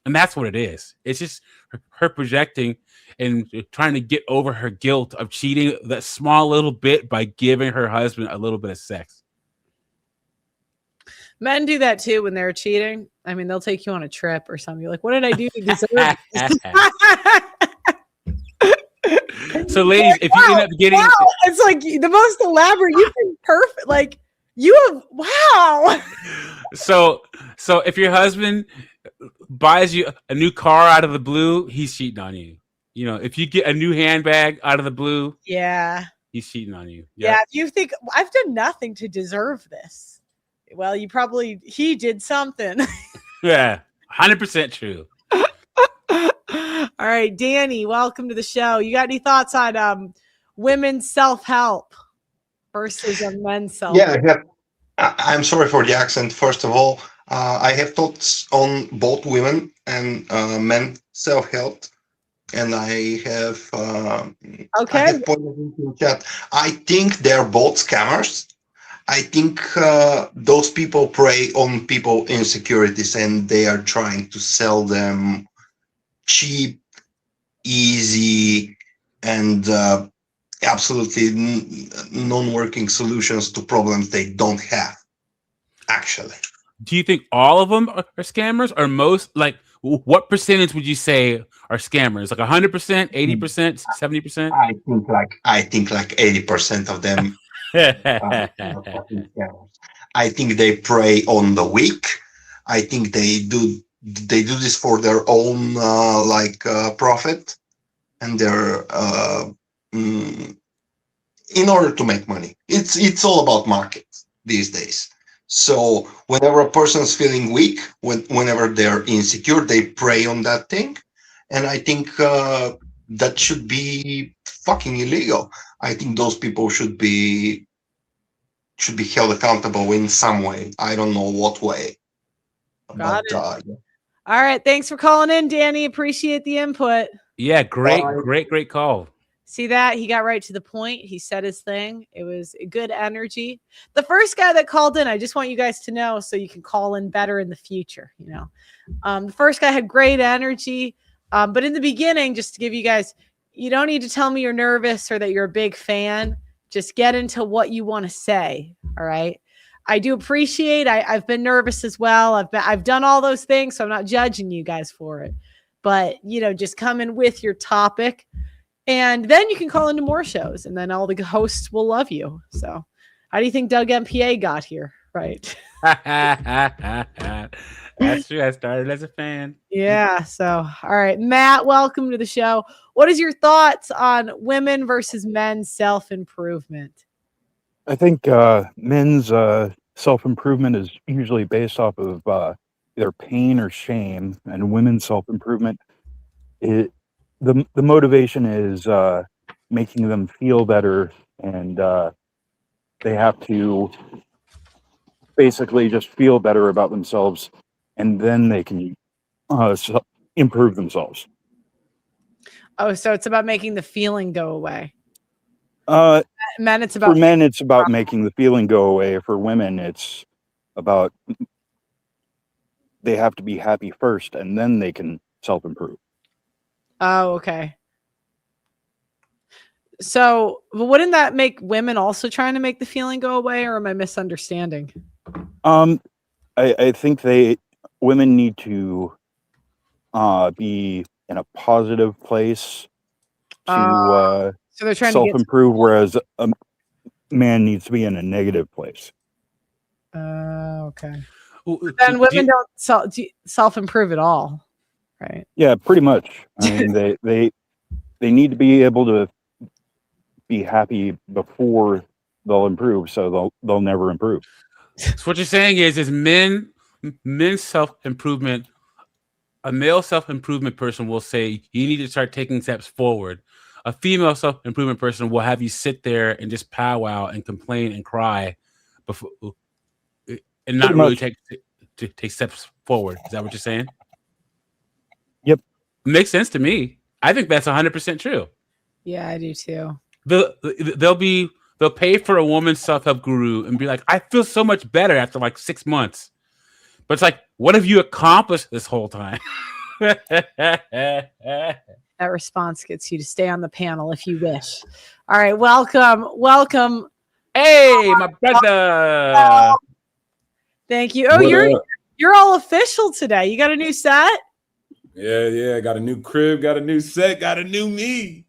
And that's what it is. It's just her projecting and trying to get over her guilt of cheating that small little bit by giving her husband a little bit of sex. Men do that too when they're cheating. I mean, they'll take you on a trip or something. You're like, what did I do to deserve this? So, ladies, if you end up getting, it's like the most elaborate. You've been perfect. Like you have, wow. So if your husband buys you a new car out of the blue, he's cheating on you. You know, if you get a new handbag out of the blue, yeah, he's cheating on you. Yeah, if you think I've done nothing to deserve this, well, he did something. Yeah, 100% true. All right, Danny, welcome to the show. You got any thoughts on women's self-help versus men's self-help? Yeah, I'm sorry for the accent. First of all, I have thoughts on both women and men self-help, and I have okay. I have pointed into the chat. I think they're both scammers. I think those people prey on people insecurities, and they are trying to sell them cheap, easy, and absolutely non-working solutions to problems they don't have, actually. Do you think all of them are scammers, or most? Like, what percentage would you say are scammers? Like 100%, 80%, 70%? I think like 80% of them. I think they prey on the weak. I think they do this for their own profit, and they're in order to make money. It's all about market these days. So whenever a person's feeling weak, whenever they're insecure, they prey on that thing, and I think that should be fucking illegal. I think those people should be held accountable in some way. I don't know what way. Got it. Yeah. All right. Thanks for calling in, Danny. Appreciate the input. Yeah, great call. See that? He got right to the point. He said his thing. It was good energy. The first guy that called in, I just want you guys to know so you can call in better in the future. You know, the first guy had great energy. But in the beginning, just to give you guys, you don't need to tell me you're nervous or that you're a big fan. Just get into what you want to say. All right. I do appreciate. I've been nervous as well. I've done all those things, so I'm not judging you guys for it. But just come in with your topic, and then you can call into more shows, and then all the hosts will love you. So, how do you think Doug MPA got here? Right. That's true. I started as a fan. Yeah. So, all right, Matt, welcome to the show. What is your thoughts on women versus men's self-improvement? I think men's self-improvement is usually based off of either pain or shame, and women's self-improvement, the motivation is making them feel better, and they have to basically just feel better about themselves, and then they can improve themselves. Oh, so it's about making the feeling go away. Men, it's about for men, it's about making the feeling go away. For women, it's about they have to be happy first, and then they can self-improve. Oh, okay. So, wouldn't that make women also trying to make the feeling go away, or am I misunderstanding? I think women need to be in a positive place to so they're trying to self-improve, whereas a man needs to be in a negative place. Okay. But then women don't self-improve at all, right? Yeah, pretty much. I mean, they need to be able to be happy before they'll improve, so they'll never improve. So what you're saying is men's self-improvement, a male self-improvement person will say you need to start taking steps forward. A female self-improvement person will have you sit there and just powwow and complain and cry before, and not really take steps forward. Is that what you're saying? Yep. Makes sense to me. I think that's 100% true. Yeah, I do too. They'll pay for a woman's self-help guru and be like, I feel so much better after like 6 months. But it's like, what have you accomplished this whole time? That response gets you to stay on the panel if you wish. All right, welcome. Hey, my brother. Thank you. Oh, you're all official today. You got a new set? Yeah. Got a new crib, got a new set, got a new me.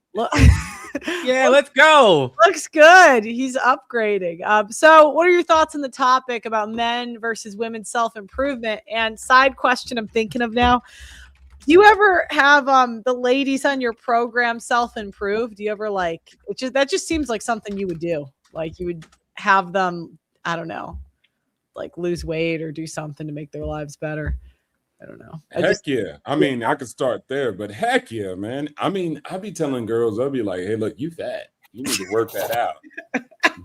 Yeah, let's go. Looks good. He's upgrading. So what are your thoughts on the topic about men versus women's self-improvement? And side question I'm thinking of now. Do you ever have the ladies on your program self-improve? Do you ever that just seems like something you would do. Like you would have them, I don't know, like lose weight or do something to make their lives better. I don't know. Yeah. I mean, I could start there, but heck yeah, man. I mean, I be telling girls, I'll be like, hey, look, you fat. You need to work that out.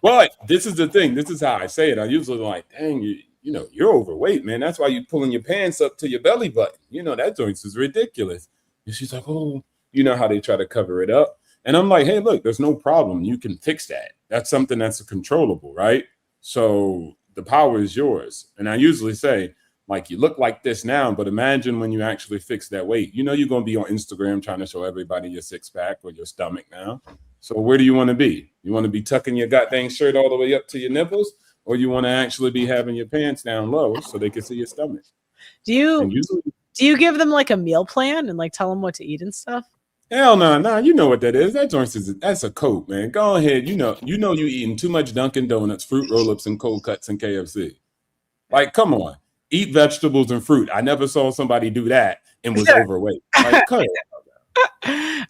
But this is the thing. This is how I say it. I usually like, dang, you're overweight, man. That's why you're pulling your pants up to your belly button. That joint is ridiculous. And she's like, oh, you know how they try to cover it up. And I'm like, hey, look, there's no problem. You can fix that. That's something that's controllable, right? So the power is yours. And I usually say, like, you look like this now, but imagine when you actually fix that weight. You're going to be on Instagram trying to show everybody your six-pack or your stomach now. So where do you want to be? You want to be tucking your goddamn shirt all the way up to your nipples, or you want to actually be having your pants down low so they can see your stomach? Do you give them like a meal plan and like tell them what to eat and stuff? Hell no. You know what that is. That's a coat, man. Go ahead. You know you eating too much Dunkin' Donuts, fruit roll-ups, and cold cuts and KFC. Like, come on. Eat vegetables and fruit. I never saw somebody do that and was overweight. Like, come on.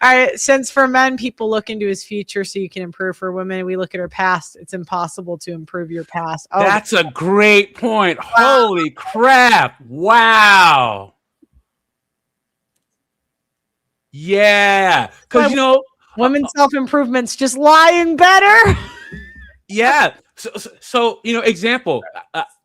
All right. Since for men, people look into his future so you can improve. For women, we look at our past. It's impossible to improve your past. Oh, that's a great point. Wow. Holy crap. Wow. Yeah. Because, women's self-improvement's just lying better. Yeah. So example,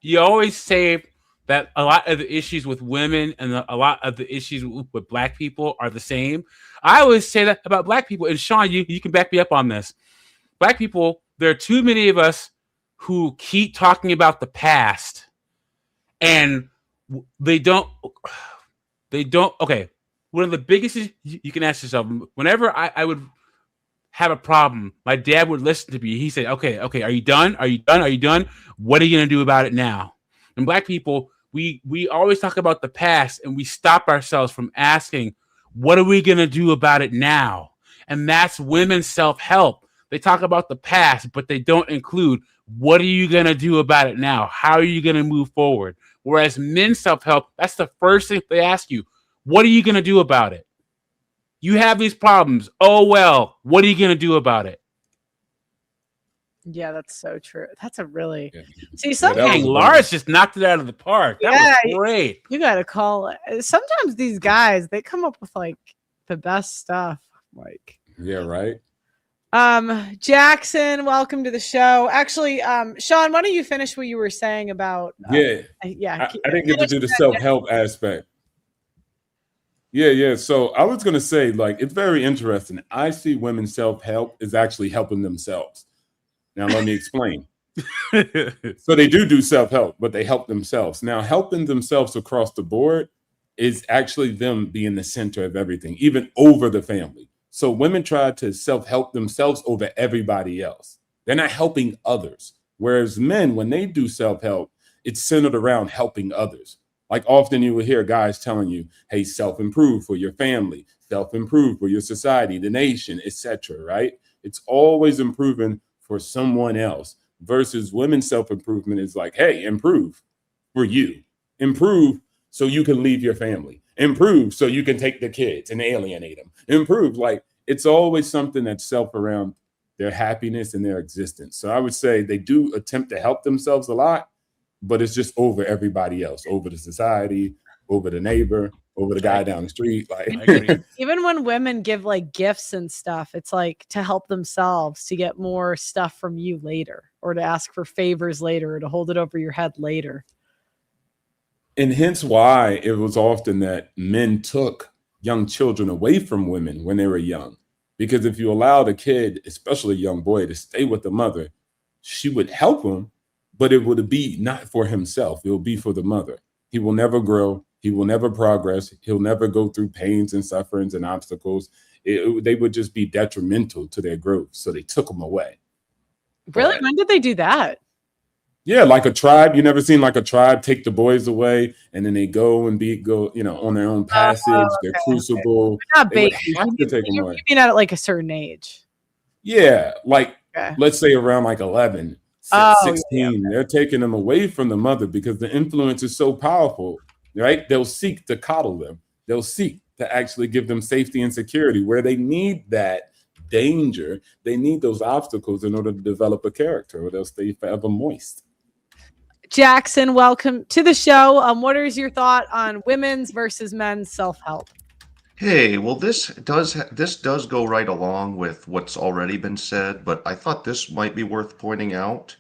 you always say that a lot of the issues with women and a lot of the issues with black people are the same. I always say that about black people. And Sean, you can back me up on this. Black people, there are too many of us who keep talking about the past and they don't. Okay. One of the biggest you can ask yourself, whenever I would have a problem, my dad would listen to me. He said, okay, are you done? Are you done? Are you done? What are you going to do about it now? And Black people, we always talk about the past, and we stop ourselves from asking, what are we going to do about it now? And that's women's self-help. They talk about the past, but they don't include, what are you going to do about it now? How are you going to move forward? Whereas men's self-help, that's the first thing they ask you. What are you going to do about it? You have these problems. Oh, well, what are you going to do about it? Yeah, that's so true. That's a really see. Dang, Sometimes Lars just knocked it out of the park. That was great. You got to call it. Sometimes these guys, they come up with like the best stuff. Like, Yeah, right. Jackson, welcome to the show. Actually, Sean, why don't you finish what you were saying about? Yeah. I didn't get to do the self-help aspect. Yeah. So I was going to say, like, it's very interesting. I see women's self-help is actually helping themselves. Now, let me explain. So they do self-help, but they help themselves. Now, helping themselves across the board is actually them being the center of everything, even over the family. So women try to self-help themselves over everybody else. They're not helping others. Whereas men, when they do self-help, it's centered around helping others. Like often you will hear guys telling you, hey, self-improve for your family, self-improve for your society, the nation, etc. Right? It's always improving for someone else versus women's self-improvement is like, hey, improve for you. Improve so you can leave your family. Improve so you can take the kids and alienate them. Improve. Like, it's always something that's self around their happiness and their existence. So I would say they do attempt to help themselves a lot, but it's just over everybody else, over the society, over the neighbor, over the guy down the street. Like, Even when women give like gifts and stuff, it's like to help themselves to get more stuff from you later, or to ask for favors later, or to hold it over your head later. and hence why it was often that men took young children away from women when they were young. Because if you allowed a kid, especially a young boy, to stay with the mother, she would help him, but it would be not for himself. It will be for the mother. He will never grow. He will never progress. He'll never go through pains and sufferings and obstacles. They would just be detrimental to their growth. So they took him away. Really? When did they do that? Yeah, like a tribe. You never seen like a tribe take the boys away and then they go and go, on their own passage, their crucible. Not They would babies. have to take them away. You mean at like a certain age? Yeah, like Okay. let's say around like 11, Oh, 16, they're taking them away from the mother because the influence is so powerful, right? They'll seek to coddle them. They'll seek to actually give them safety and security where they need that danger. They need those obstacles in order to develop a character or they'll stay forever moist. Jackson, welcome to the show. What is your thought on women's versus men's self-help? Hey, well, this does go right along with what's already been said, but I thought this might be worth pointing out.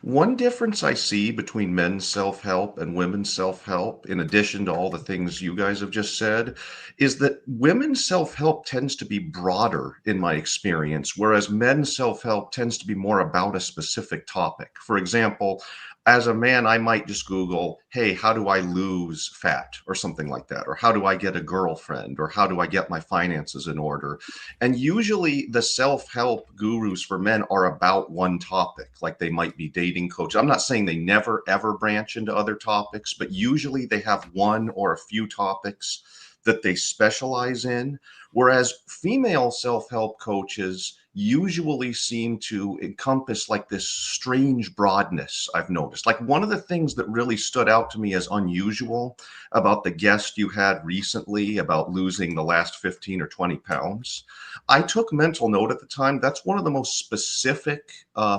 One difference I see between men's self-help and women's self-help, in addition to all the things you guys have just said, is that women's self-help tends to be broader in my experience, whereas men's self-help tends to be more about a specific topic. For example, as a man, I might just Google, hey, how do I lose fat or something like that? Or how do I get a girlfriend? Or how do I get my finances in order? And usually the self-help gurus for men are about one topic, like they might be dating coach. I'm not saying they never, ever branch into other topics, but usually they have one or a few topics that they specialize in. Whereas female self-help coaches usually seem to encompass like this strange broadness I've noticed. Like one of the things that really stood out to me as unusual about the guest you had recently about losing the last 15 or 20 pounds, I took mental note at the time. That's one of the most specific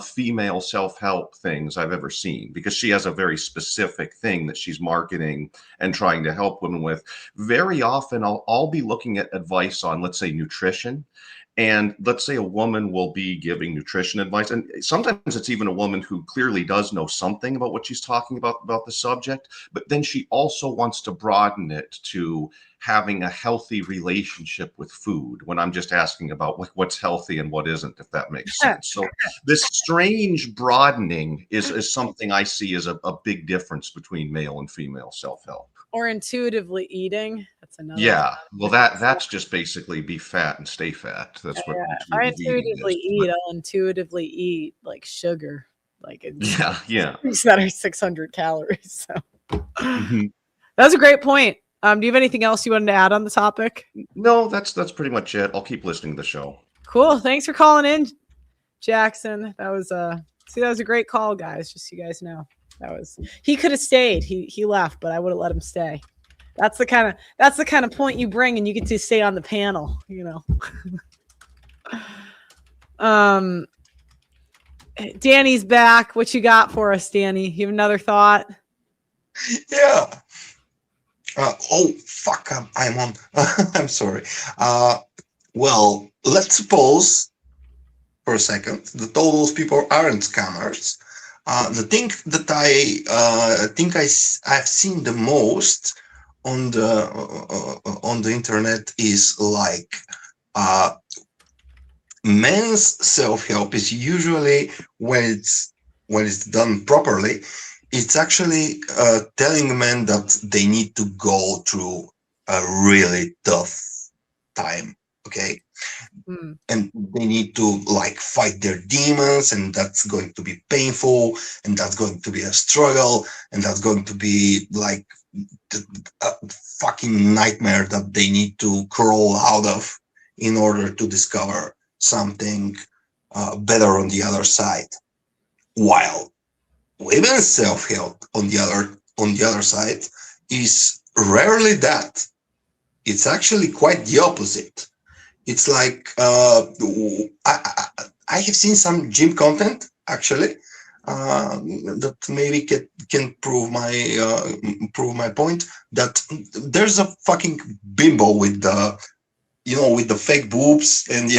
female self-help things I've ever seen, because she has a very specific thing that she's marketing and trying to help women with. Very often I'll be looking at advice on, let's say, nutrition. And let's say a woman will be giving nutrition advice. And sometimes it's even a woman who clearly does know something about what she's talking about the subject. But then she also wants to broaden it to having a healthy relationship with food, when I'm just asking about what's healthy and what isn't, if that makes sense. So this strange broadening is something I see as a big difference between male and female self-help. Or intuitively eating. That's another. Yeah, well, that's just basically be fat and stay fat. That's what Yeah. If I intuitive eating intuitively is. eat, I'll intuitively eat like sugar. Like it's Yeah. things that are 600 calories. So Mhm. that's a great point. Do you have anything else you wanted to add on the topic? No, that's pretty much it. I'll keep listening to the show. Cool. Thanks for calling in, Jackson. That was that was a great call, guys. Just so you guys know. He could have stayed. He left, but I would have let him stay. That's the kind of point you bring, and you get to stay on the panel, you know. Danny's back. What you got for us, Danny? You have another thought? Yeah. Oh fuck! I'm on. I'm sorry. Well, let's suppose for a second that all those people aren't scammers. The thing that I think I've seen the most on the internet is like men's self-help is usually when it's done properly. It's actually telling men that they need to go through a really tough time. Okay. And they need to like fight their demons, and that's going to be painful, and that's going to be a struggle, and that's going to be like a fucking nightmare that they need to crawl out of in order to discover something better on the other side. While women's self-help on the other side is rarely that. It's actually quite the opposite. It's like I have seen some gym content actually that maybe can prove my point that there's a fucking bimbo with the with the fake boobs and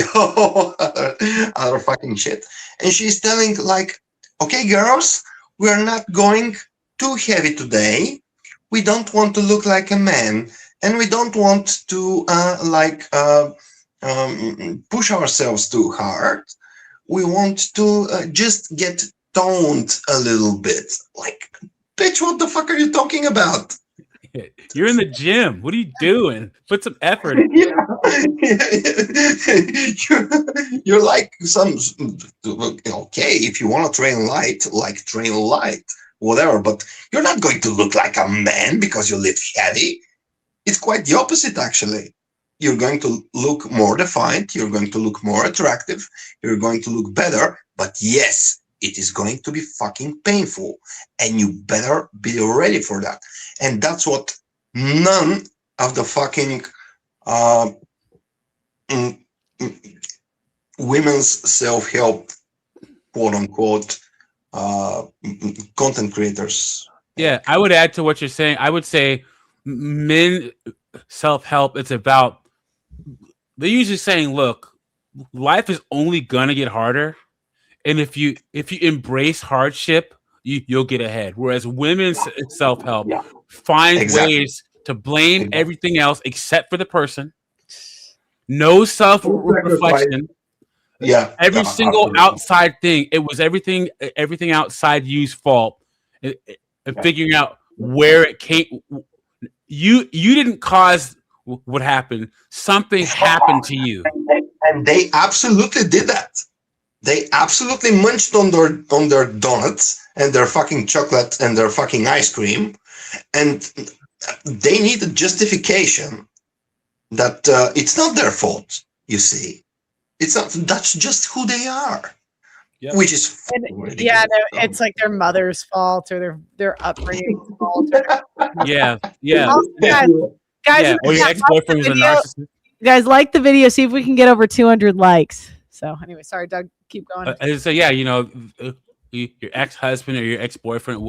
other fucking shit, and she's telling like, okay girls, we're not going too heavy today. We don't want to look like a man, and we don't want to push ourselves too hard. We want to just get toned a little bit. Like, bitch, what the fuck are you talking about? You're in the gym. What are you doing? Put some effort in. You're like some, okay, if you want to train light, like train light, whatever, but you're not going to look like a man because you lift heavy. It's quite the opposite, actually. You're going to look more defined, you're going to look more attractive, you're going to look better, but yes, it is going to be fucking painful, and you better be ready for that. And that's what none of the fucking women's self-help, quote unquote, content creators. Yeah, I would add to what you're saying. I would say men self-help, it's about, they're usually saying, look, life is only gonna get harder, and if you embrace hardship, you'll get ahead. Whereas women's self-help find ways to blame everything else except for the person. No self-reflection. Yeah. Every single outside thing, it was everything outside you's fault. And figuring out where it came. You didn't cause what happened. Something happened to you. And they absolutely did that. They absolutely munched on their donuts and their fucking chocolate and their fucking ice cream, and they need a justification that it's not their fault. You see, it's not. That's just who they are. Yep. Which is it's like their mother's fault or their upbringing's fault. Yeah. Guys, or your ex-boyfriend was a narcissist. Guys, like the video. See if we can get over 200 likes. So anyway, sorry, Doug. Keep going. So yeah, your ex-husband or your ex-boyfriend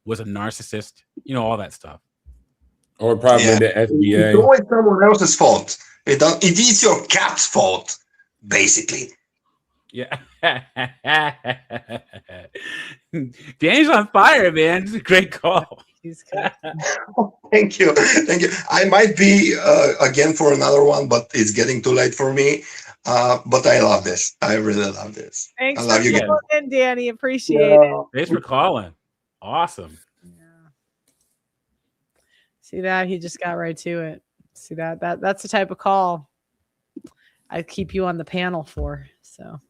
was a narcissist. All that stuff. Or probably the FBA. It's always someone else's fault. It is your cat's fault, basically. Yeah. Danny's on fire, man. It's a great call. Thank you. I might be again for another one, but it's getting too late for me. But I love this. I really love this. Thanks I love you for calling, Danny. Appreciate it. Thanks for calling. Awesome. See that? He just got right to it. See that's the type of call I keep you on the panel for. So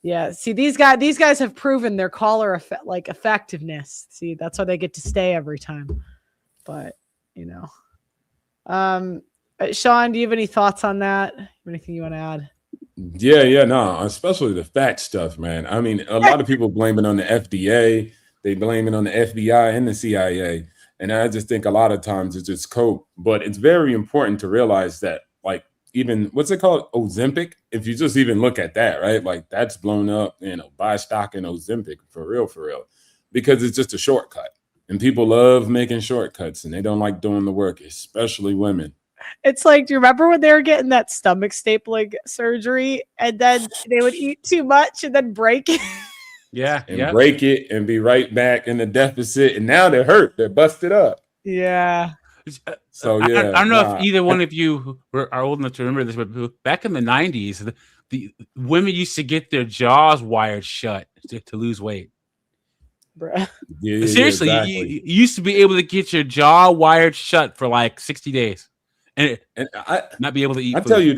yeah, see these guys have proven their caller effectiveness. See, that's why they get to stay every time. But Sean, do you have any thoughts on that? Anything you want to add? Yeah, no, especially the fat stuff, man. I mean, a lot of people blame it on the FDA. They blame it on the FBI and the CIA. And I just think a lot of times it's just cope. But it's very important to realize that, like, even what's it called? Ozempic. If you just even look at that, right? Like, that's blown up, buy stock in Ozempic for real, because it's just a shortcut. And people love making shortcuts and they don't like doing the work, especially women. It's like, do you remember when they were getting that stomach stapling surgery and then they would eat too much and then break it? Yeah. And break it and be right back in the deficit. And now they're hurt. They're busted up. Yeah. So, yeah. I don't know if either one of you are old enough to remember this, but back in the 90s, the women used to get their jaws wired shut to lose weight. Bruh. Yeah, Seriously, exactly. you used to be able to get your jaw wired shut for like 60 days and I not be able to eat I food. tell you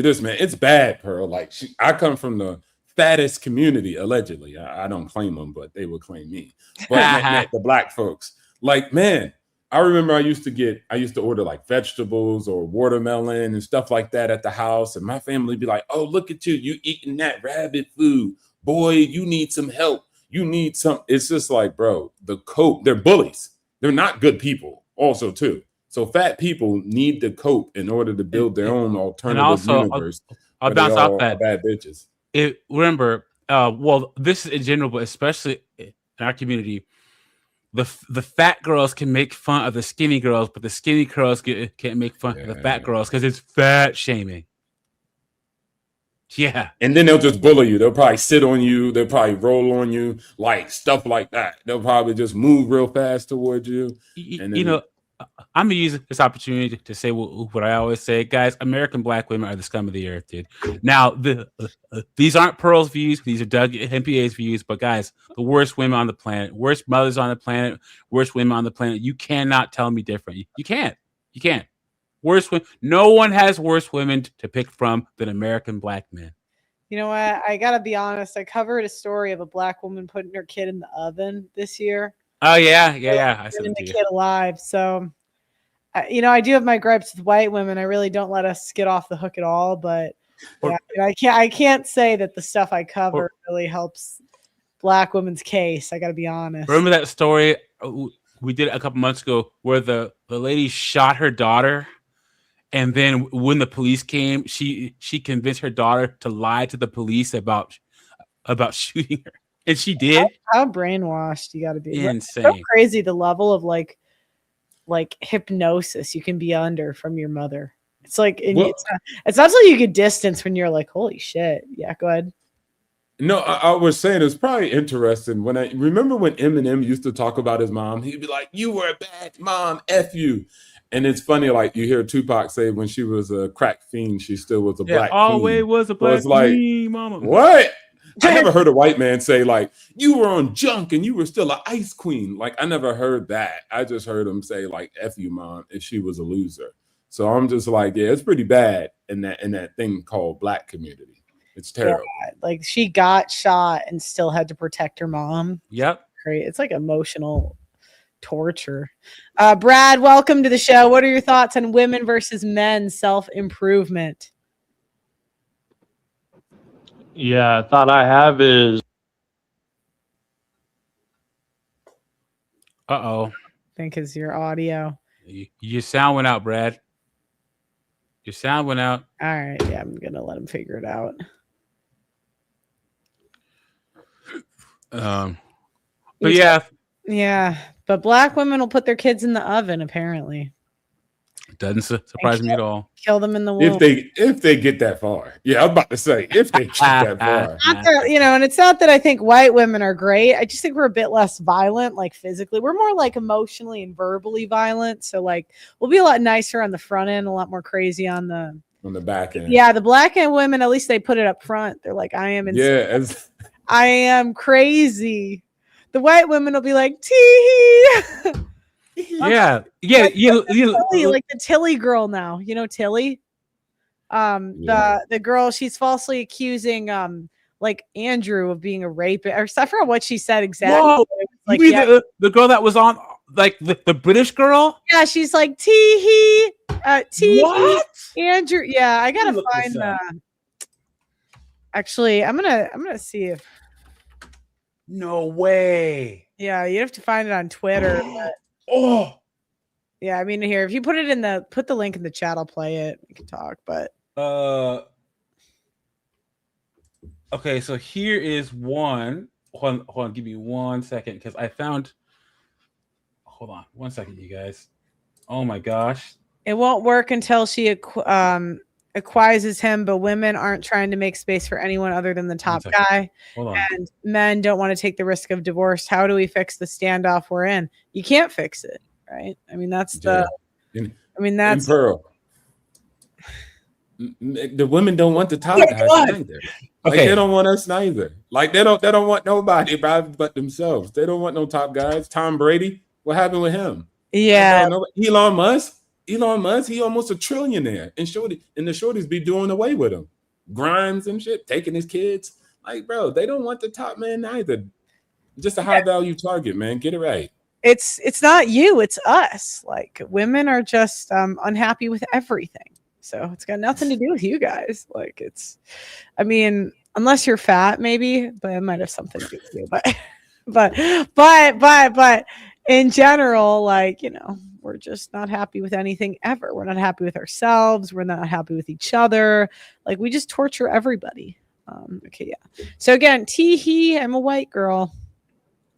this, man. It's bad, Pearl. Like, I come from the fattest community, allegedly. I don't claim them, but they would claim me. But the black folks, like, man, I remember I used to order like vegetables or watermelon and stuff like that at the house. And my family would be like, oh, look at you eating that rabbit food. Boy, you need some help. You need some. It's just like, bro, they're bullies. They're not good people also, too. So fat people need to cope in order to build their own alternative universe. I'll bounce off are that. Bad bitches. Remember, well, this is in general, but especially in our community, the fat girls can make fun of the skinny girls, but the skinny girls can't make fun of the fat girls because it's fat shaming. Yeah. And then they'll just bully you. They'll probably sit on you. They'll probably roll on you, like stuff like that. They'll probably just move real fast towards you. And then, I'm gonna use this opportunity to say what I always say, guys. American black women are the scum of the earth, dude. Now, these aren't Pearl's views; these are Doug MPA's views. But guys, the worst women on the planet, worst mothers on the planet, worst women on the planet. You cannot tell me different. You can't. Worst women. No one has worse women to pick from than American black men. You know what? I gotta be honest. I covered a story of a black woman putting her kid in the oven this year. Oh yeah. I said the kid alive. So, I do have my gripes with white women. I really don't let us get off the hook at all. But I can't say that the stuff I cover really helps black women's case. I got to be honest. Remember that story we did a couple months ago where the lady shot her daughter, and then when the police came, she convinced her daughter to lie to the police about shooting her. And she did. How brainwashed you got to be. Insane. It's so crazy the level of like hypnosis you can be under from your mother. It's like it's not till you get distance when you're like, holy shit. Yeah, go ahead. No, I was saying it's probably interesting when I remember when Eminem used to talk about his mom. He'd be like, "You were a bad mom, F you." And it's funny, like you hear Tupac say when she was a crack fiend, she still was a black always fiend. was a black fiend, mama. What? I never heard a white man say like, you were on junk and you were still an ice queen. Like I never heard that. I just heard him say like, F you, mom, if she was a loser. So I'm just like, yeah, it's pretty bad in that thing called black community. It's terrible. Yeah, like she got shot and still had to protect her mom. Yep. Great. It's like emotional torture. Brad, welcome to the show. What are your thoughts on women versus men self-improvement? Yeah, thought I have is. Uh-oh. I think it's your audio. Your sound went out, Brad. Your sound went out. All right. Yeah, I'm going to let him figure it out. But yeah. Yeah. But black women will put their kids in the oven, apparently. Doesn't surprise me at all. Kill them in the womb. If they get that far. Yeah, I was about to say, if they get that far. Not that, and it's not that I think white women are great. I just think we're a bit less violent, like physically. We're more like emotionally and verbally violent. So like we'll be a lot nicer on the front end, a lot more crazy on the back end. Yeah, the black end women, at least they put it up front. They're like, I am insane. I am crazy. The white women will be like, tee. Yeah. Tilly, like the Tilly girl now. You know Tilly? The girl, she's falsely accusing like Andrew of being a rapist. Or I forgot what she said exactly. Whoa, Like, you mean the girl that was on, like the British girl? yeah, she's like tee hee. What? Andrew. Yeah, I gotta look find this up. Actually, I'm gonna see if. No way. Yeah, you have to find it on Twitter. But, Oh. yeah, I mean, here, if you put the link in the chat, I'll play it. We can talk, but Okay, so here is one. Hold on, give me 1 second because I found. Hold on, 1 second, you guys. Oh my gosh. it won't work until she acquiesces him. But women aren't trying to make space for anyone other than the top guy. Hold on. And men don't want to take the risk of divorce. How do we fix the standoff we're in? You can't fix it, right? I mean, that's the. And that's Pearl. The women don't want the top Yeah, guys go on. neither. Like Okay. they don't want us neither. Like they don't want nobody but themselves. They don't want no top guys. Tom Brady, what happened with him? Yeah. Elon Musk, he almost a trillionaire. And the shorties be doing away with him. Grimes and shit, taking his kids. Like, bro, they don't want the top man either. Just a high value target, man. Get it right. It's not you, it's us. Like, women are just unhappy with everything. So it's got nothing to do with you guys. Like, I mean, unless you're fat, maybe, but it might have something to do with you. But in general, like, you know, we're just not happy with anything ever. We're not happy with ourselves. We're not happy with each other. Like, we just torture everybody. Okay, yeah. So again, tee-hee, I'm a white girl.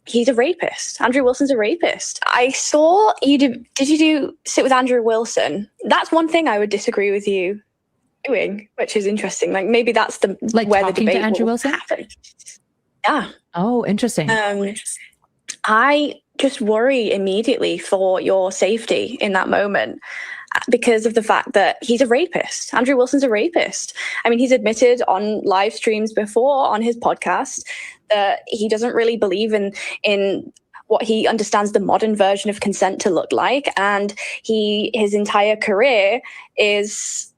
He's a rapist. Andrew Wilson's a rapist. I saw you did you sit with Andrew Wilson? That's one thing I would disagree with you doing, which is interesting. Like maybe that's where the talking debate to Andrew will Wilson? happen. Yeah. Oh, interesting. I just worry immediately for your safety in that moment because of the fact that he's a rapist. Andrew Wilson's a rapist. I mean, he's admitted on live streams before on his podcast that he doesn't really believe in what he understands the modern version of consent to look like. And his entire career is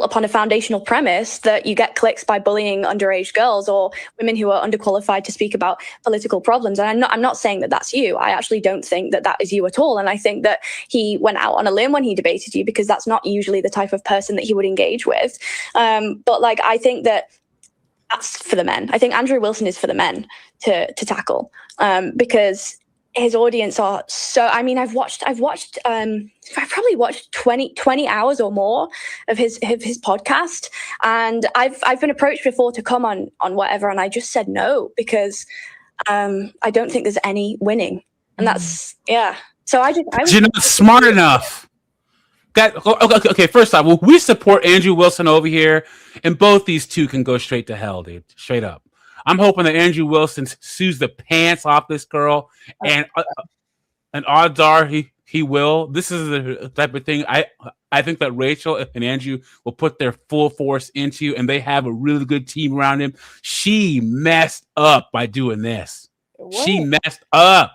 upon a foundational premise that you get clicks by bullying underage girls or women who are underqualified to speak about political problems. And I'm not saying that that's you. I actually don't think that that is you at all. And I think that he went out on a limb when he debated you because that's not usually the type of person that he would engage with. But like, I think that that's for the men. I think Andrew Wilson is for the men to tackle because his audience are so. I mean, I've probably watched 20 hours or more of his podcast, and I've been approached before to come on whatever, and I just said no because I don't think there's any winning, and that's So You're not smart enough. Okay. First off, we support Andrew Wilson over here, and both these two can go straight to hell, dude. Straight up. I'm hoping that Andrew Wilson sues the pants off this girl, and odds are he will. This is the type of thing I think that Rachel and Andrew will put their full force into, and they have a really good team around him. She messed up by doing this. What? She messed up.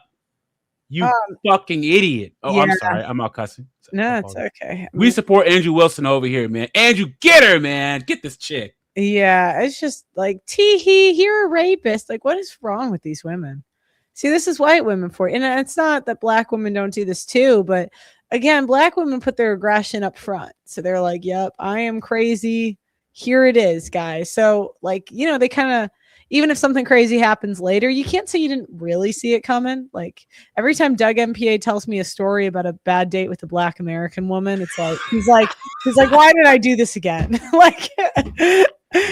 You fucking idiot. Oh, I'm yeah. sorry. I'm out cussing. No, it's okay. We support Andrew Wilson over here, man. Andrew, get her, man. Get this chick. Yeah, it's just like tee-hee, you're a rapist. Like, what is wrong with these women? See, this is white women for you. And it's not that black women don't do this too, but again, black women put their aggression up front. So they're like, yep, I am crazy. Here it is, guys. So, like, you know, they kind of, even if something crazy happens later, you can't say you didn't really see it coming. Like, every time Doug MPA tells me a story about a bad date with a black American woman, it's like, he's like, why did I do this again? Like,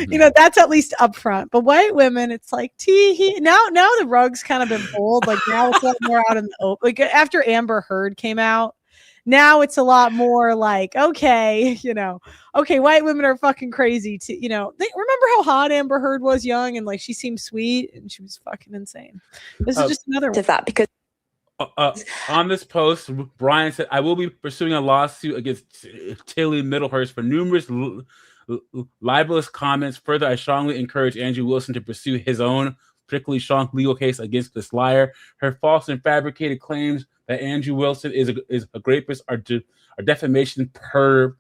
you know, that's at least upfront. But white women, it's like, now the rug's kind of been pulled. Like, now it's a lot more out in the open. Like, after Amber Heard came out, now it's a lot more like, okay, you know, okay, white women are fucking crazy too. You know, remember how hot Amber Heard was young and like she seemed sweet and she was fucking insane. This is just another one. That because on this post, Brian said, I will be pursuing a lawsuit against Tilly Middlehurst for numerous libelous comments. Further, I strongly encourage Andrew Wilson to pursue his own particularly strong legal case against this liar. Her false and fabricated claims that Andrew Wilson is a rapist are defamation per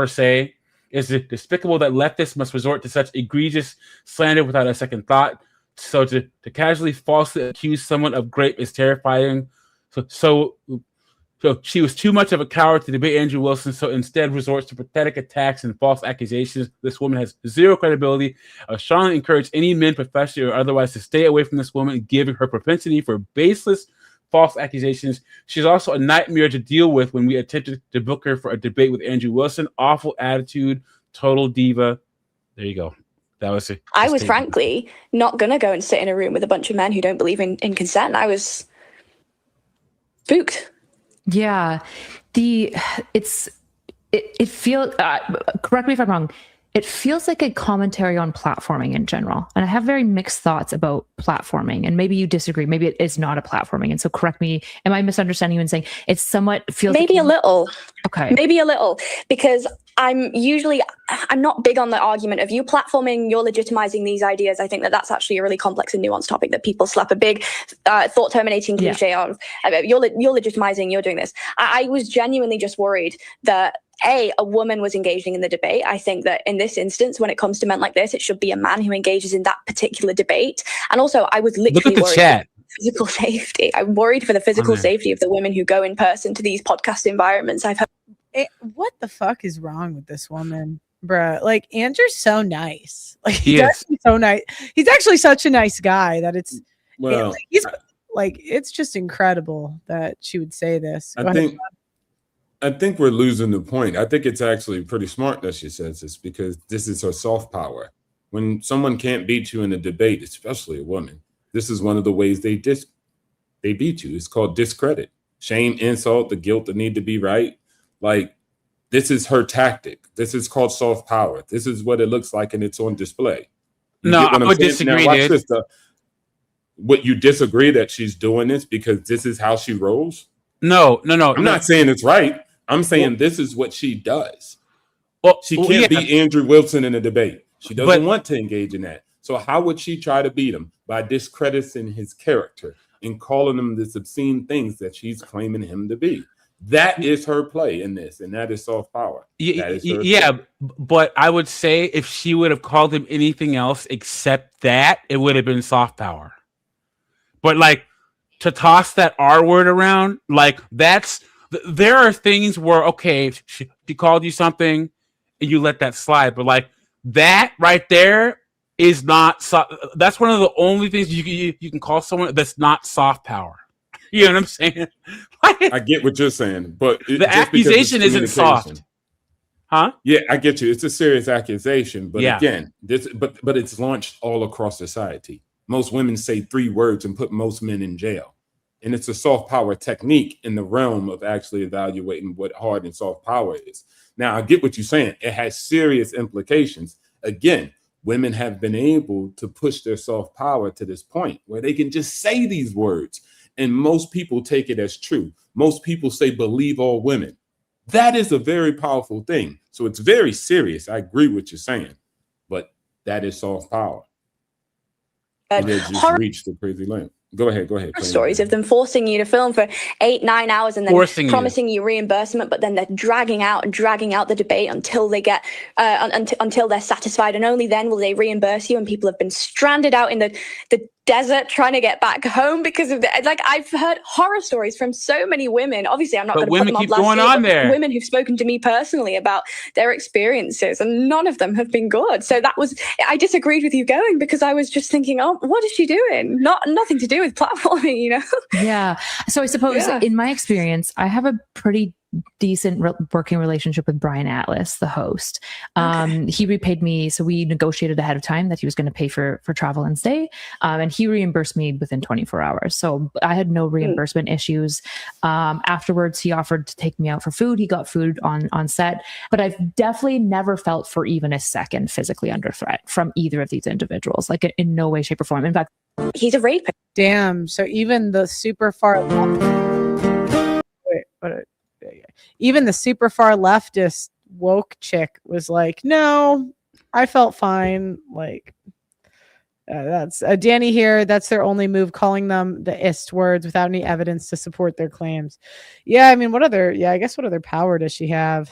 se. It's despicable that leftists must resort to such egregious slander without a second thought. So to casually falsely accuse someone of rape is terrifying. So she was too much of a coward to debate Andrew Wilson, so instead resorts to pathetic attacks and false accusations. This woman has zero credibility. I strongly encourage any men, professional or otherwise, to stay away from this woman, given her propensity for baseless false accusations. She's also a nightmare to deal with when we attempted to book her for a debate with Andrew Wilson. Awful attitude, total diva. There you go. That was it. I was frankly not going to go and sit in a room with a bunch of men who don't believe in consent. I was spooked. Yeah. It feels, correct me if I'm wrong, it feels like a commentary on platforming in general. And I have very mixed thoughts about platforming, and maybe you disagree. Maybe it is not a platforming. And so correct me. Am I misunderstanding you and saying it's somewhat feels maybe like a little. Okay. Maybe a little, because I'm not big on the argument of you platforming, you're legitimizing these ideas. I think that's actually a really complex and nuanced topic that people slap a big thought terminating cliche on. You're legitimizing, you're doing this. I was genuinely just worried that a woman was engaging in the debate. I think that in this instance, when it comes to men like this, it should be a man who engages in that particular debate. And also, I was literally worried chat. for physical safety. I'm worried for the physical safety of the women who go in person to these podcast environments. I've heard. What the fuck is wrong with this woman, bruh? Like, Andrew's so nice. Like, He he's is. actually so nice. He's actually such a nice guy that it's Well, it's just incredible that she would say this. Go I ahead. think we're losing the point. I think it's actually pretty smart that she says this, because this is her soft power. When someone can't beat you in a debate, especially a woman, this is one of the ways they beat you. It's called discredit, shame, insult, the guilt, the need to be right. Like, this is her tactic. This is called soft power. This is what it looks like, and it's on display. You No, get what I I'm would saying? disagree, Now, watch dude. this, though. What, you disagree that she's doing this because this is how she rolls? No. I'm not saying it's right. I'm saying this is what she does. She can't beat Andrew Wilson in a debate. She doesn't want to engage in that. So how would she try to beat him? By discrediting his character and calling him this obscene things that she's claiming him to be. That is her play in this, and that is soft power. That is her Yeah, play. but I would say if she would have called him anything else except that, it would have been soft power. But like, to toss that R word around, like, there are things where, okay, if she called you something and you let that slide, but like that right there is not that's one of the only things you can call someone that's not soft power. You know what I'm saying? I get what you're saying, but The accusation isn't soft. Huh? Yeah, I get you. It's a serious accusation, but Yeah. again, but it's launched all across society. Most women say 3 words and put most men in jail. And it's a soft power technique in the realm of actually evaluating what hard and soft power is. Now, I get what you're saying. It has serious implications. Again, women have been able to push their soft power to this point where they can just say these words. And most people take it as true. Most people say, believe all women. That is a very powerful thing. So it's very serious. I agree with what you're saying, but that is soft power. And they just reached the crazy limit. Go ahead. Stories of them forcing you to film for 8-9 hours and then Forcing you. promising you reimbursement, but then they're dragging out the debate until they get until they're satisfied, and only then will they reimburse you. And people have been stranded out in the desert trying to get back home because of that. Like, I've heard horror stories from so many women. Obviously, I'm not But going to put them women on keep blast going here, on but there. women who've spoken to me personally about their experiences, and none of them have been good. So I disagreed with you going, because I was just thinking, oh, what is she doing? Nothing to do with platforming, you know? Yeah. So I suppose in my experience, I have a pretty decent working relationship with Brian Atlas, the host. He repaid me. So we negotiated ahead of time that he was going to pay for travel and stay. And he reimbursed me within 24 hours. So I had no reimbursement issues. Afterwards, he offered to take me out for food. He got food on set, but I've definitely never felt for even a second physically under threat from either of these individuals, like in no way, shape or form. In fact, he's a rapist. Damn. So even the super far even the super far leftist woke chick was like, no, I felt fine. Like, That's Danny here. That's their only move, calling them the ist words without any evidence to support their claims. Yeah, I mean, I guess what other power does she have?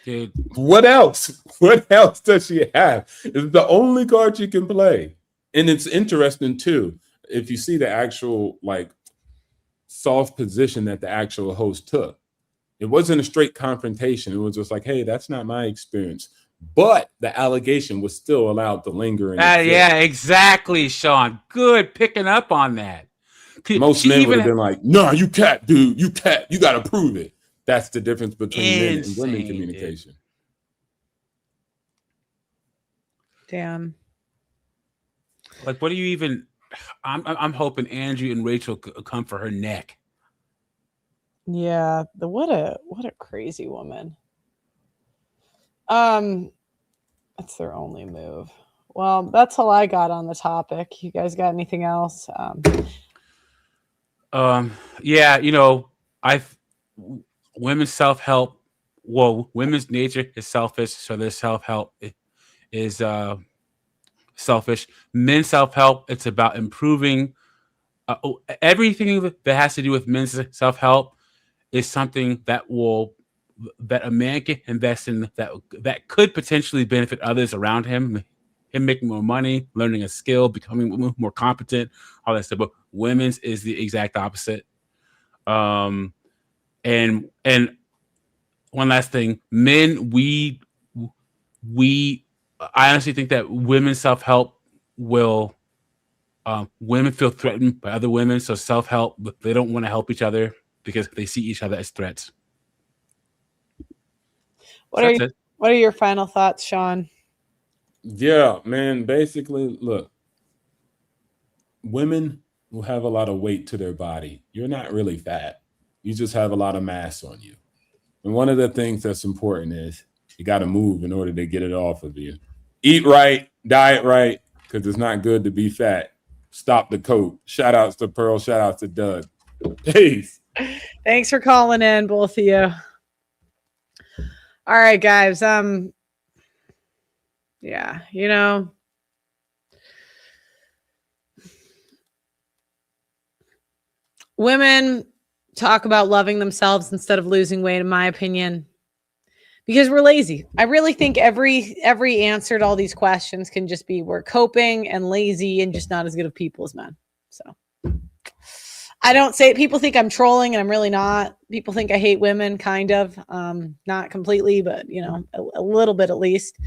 Dude, what else? What else does she have? It's the only card she can play. And it's interesting too. If you see the actual like soft position that the actual host took, it wasn't a straight confrontation. It was just like, hey, that's not my experience. But the allegation was still allowed to linger. Yeah, exactly, Sean. Good picking up on that. Most men would have been like, "No, you can't, dude. You can't. You got to prove it." That's the difference between men and women communication. Damn. Like, what do you even? I'm hoping Andrew and Rachel come for her neck. Yeah, what a crazy woman. That's their only move. Well, that's all I got on the topic. You guys got anything else? Yeah, women's self-help. Well, women's nature is selfish, so their self-help is selfish. Men's self-help, it's about improving. Everything that has to do with men's self-help is something that a man can invest in that could potentially benefit others around him making more money, learning a skill, becoming more competent, all that stuff. But women's is the exact opposite. And one last thing, men, I honestly think that women's self-help will women feel threatened by other women, so self-help, they don't want to help each other because they see each other as threats. What are your final thoughts, Sean? Yeah, man. Basically, look, women will have a lot of weight to their body. You're not really fat. You just have a lot of mass on you. And one of the things that's important is you got to move in order to get it off of you. Eat right, diet right, because it's not good to be fat. Stop the coat. Shout outs to Pearl. Shout outs to Doug. Peace. Thanks for calling in, both of you. All right, guys. Yeah, women talk about loving themselves instead of losing weight, in my opinion, because we're lazy. I really think every answer to all these questions can just be we're coping and lazy and just not as good of people as men. So I don't say, people think I'm trolling and I'm really not. People think I hate women, kind of, not completely, but a little bit at least.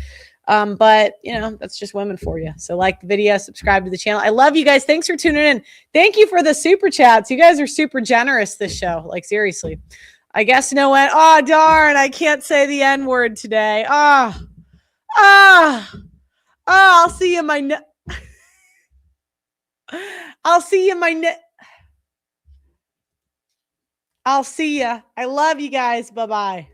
But that's just women for you. So like the video, subscribe to the channel. I love you guys. Thanks for tuning in. Thank you for the super chats. You guys are super generous this show. Like seriously, I guess no one. Oh, darn. I can't say the N word today. I'll see you in my, I'll see you. I love you guys. Bye-bye.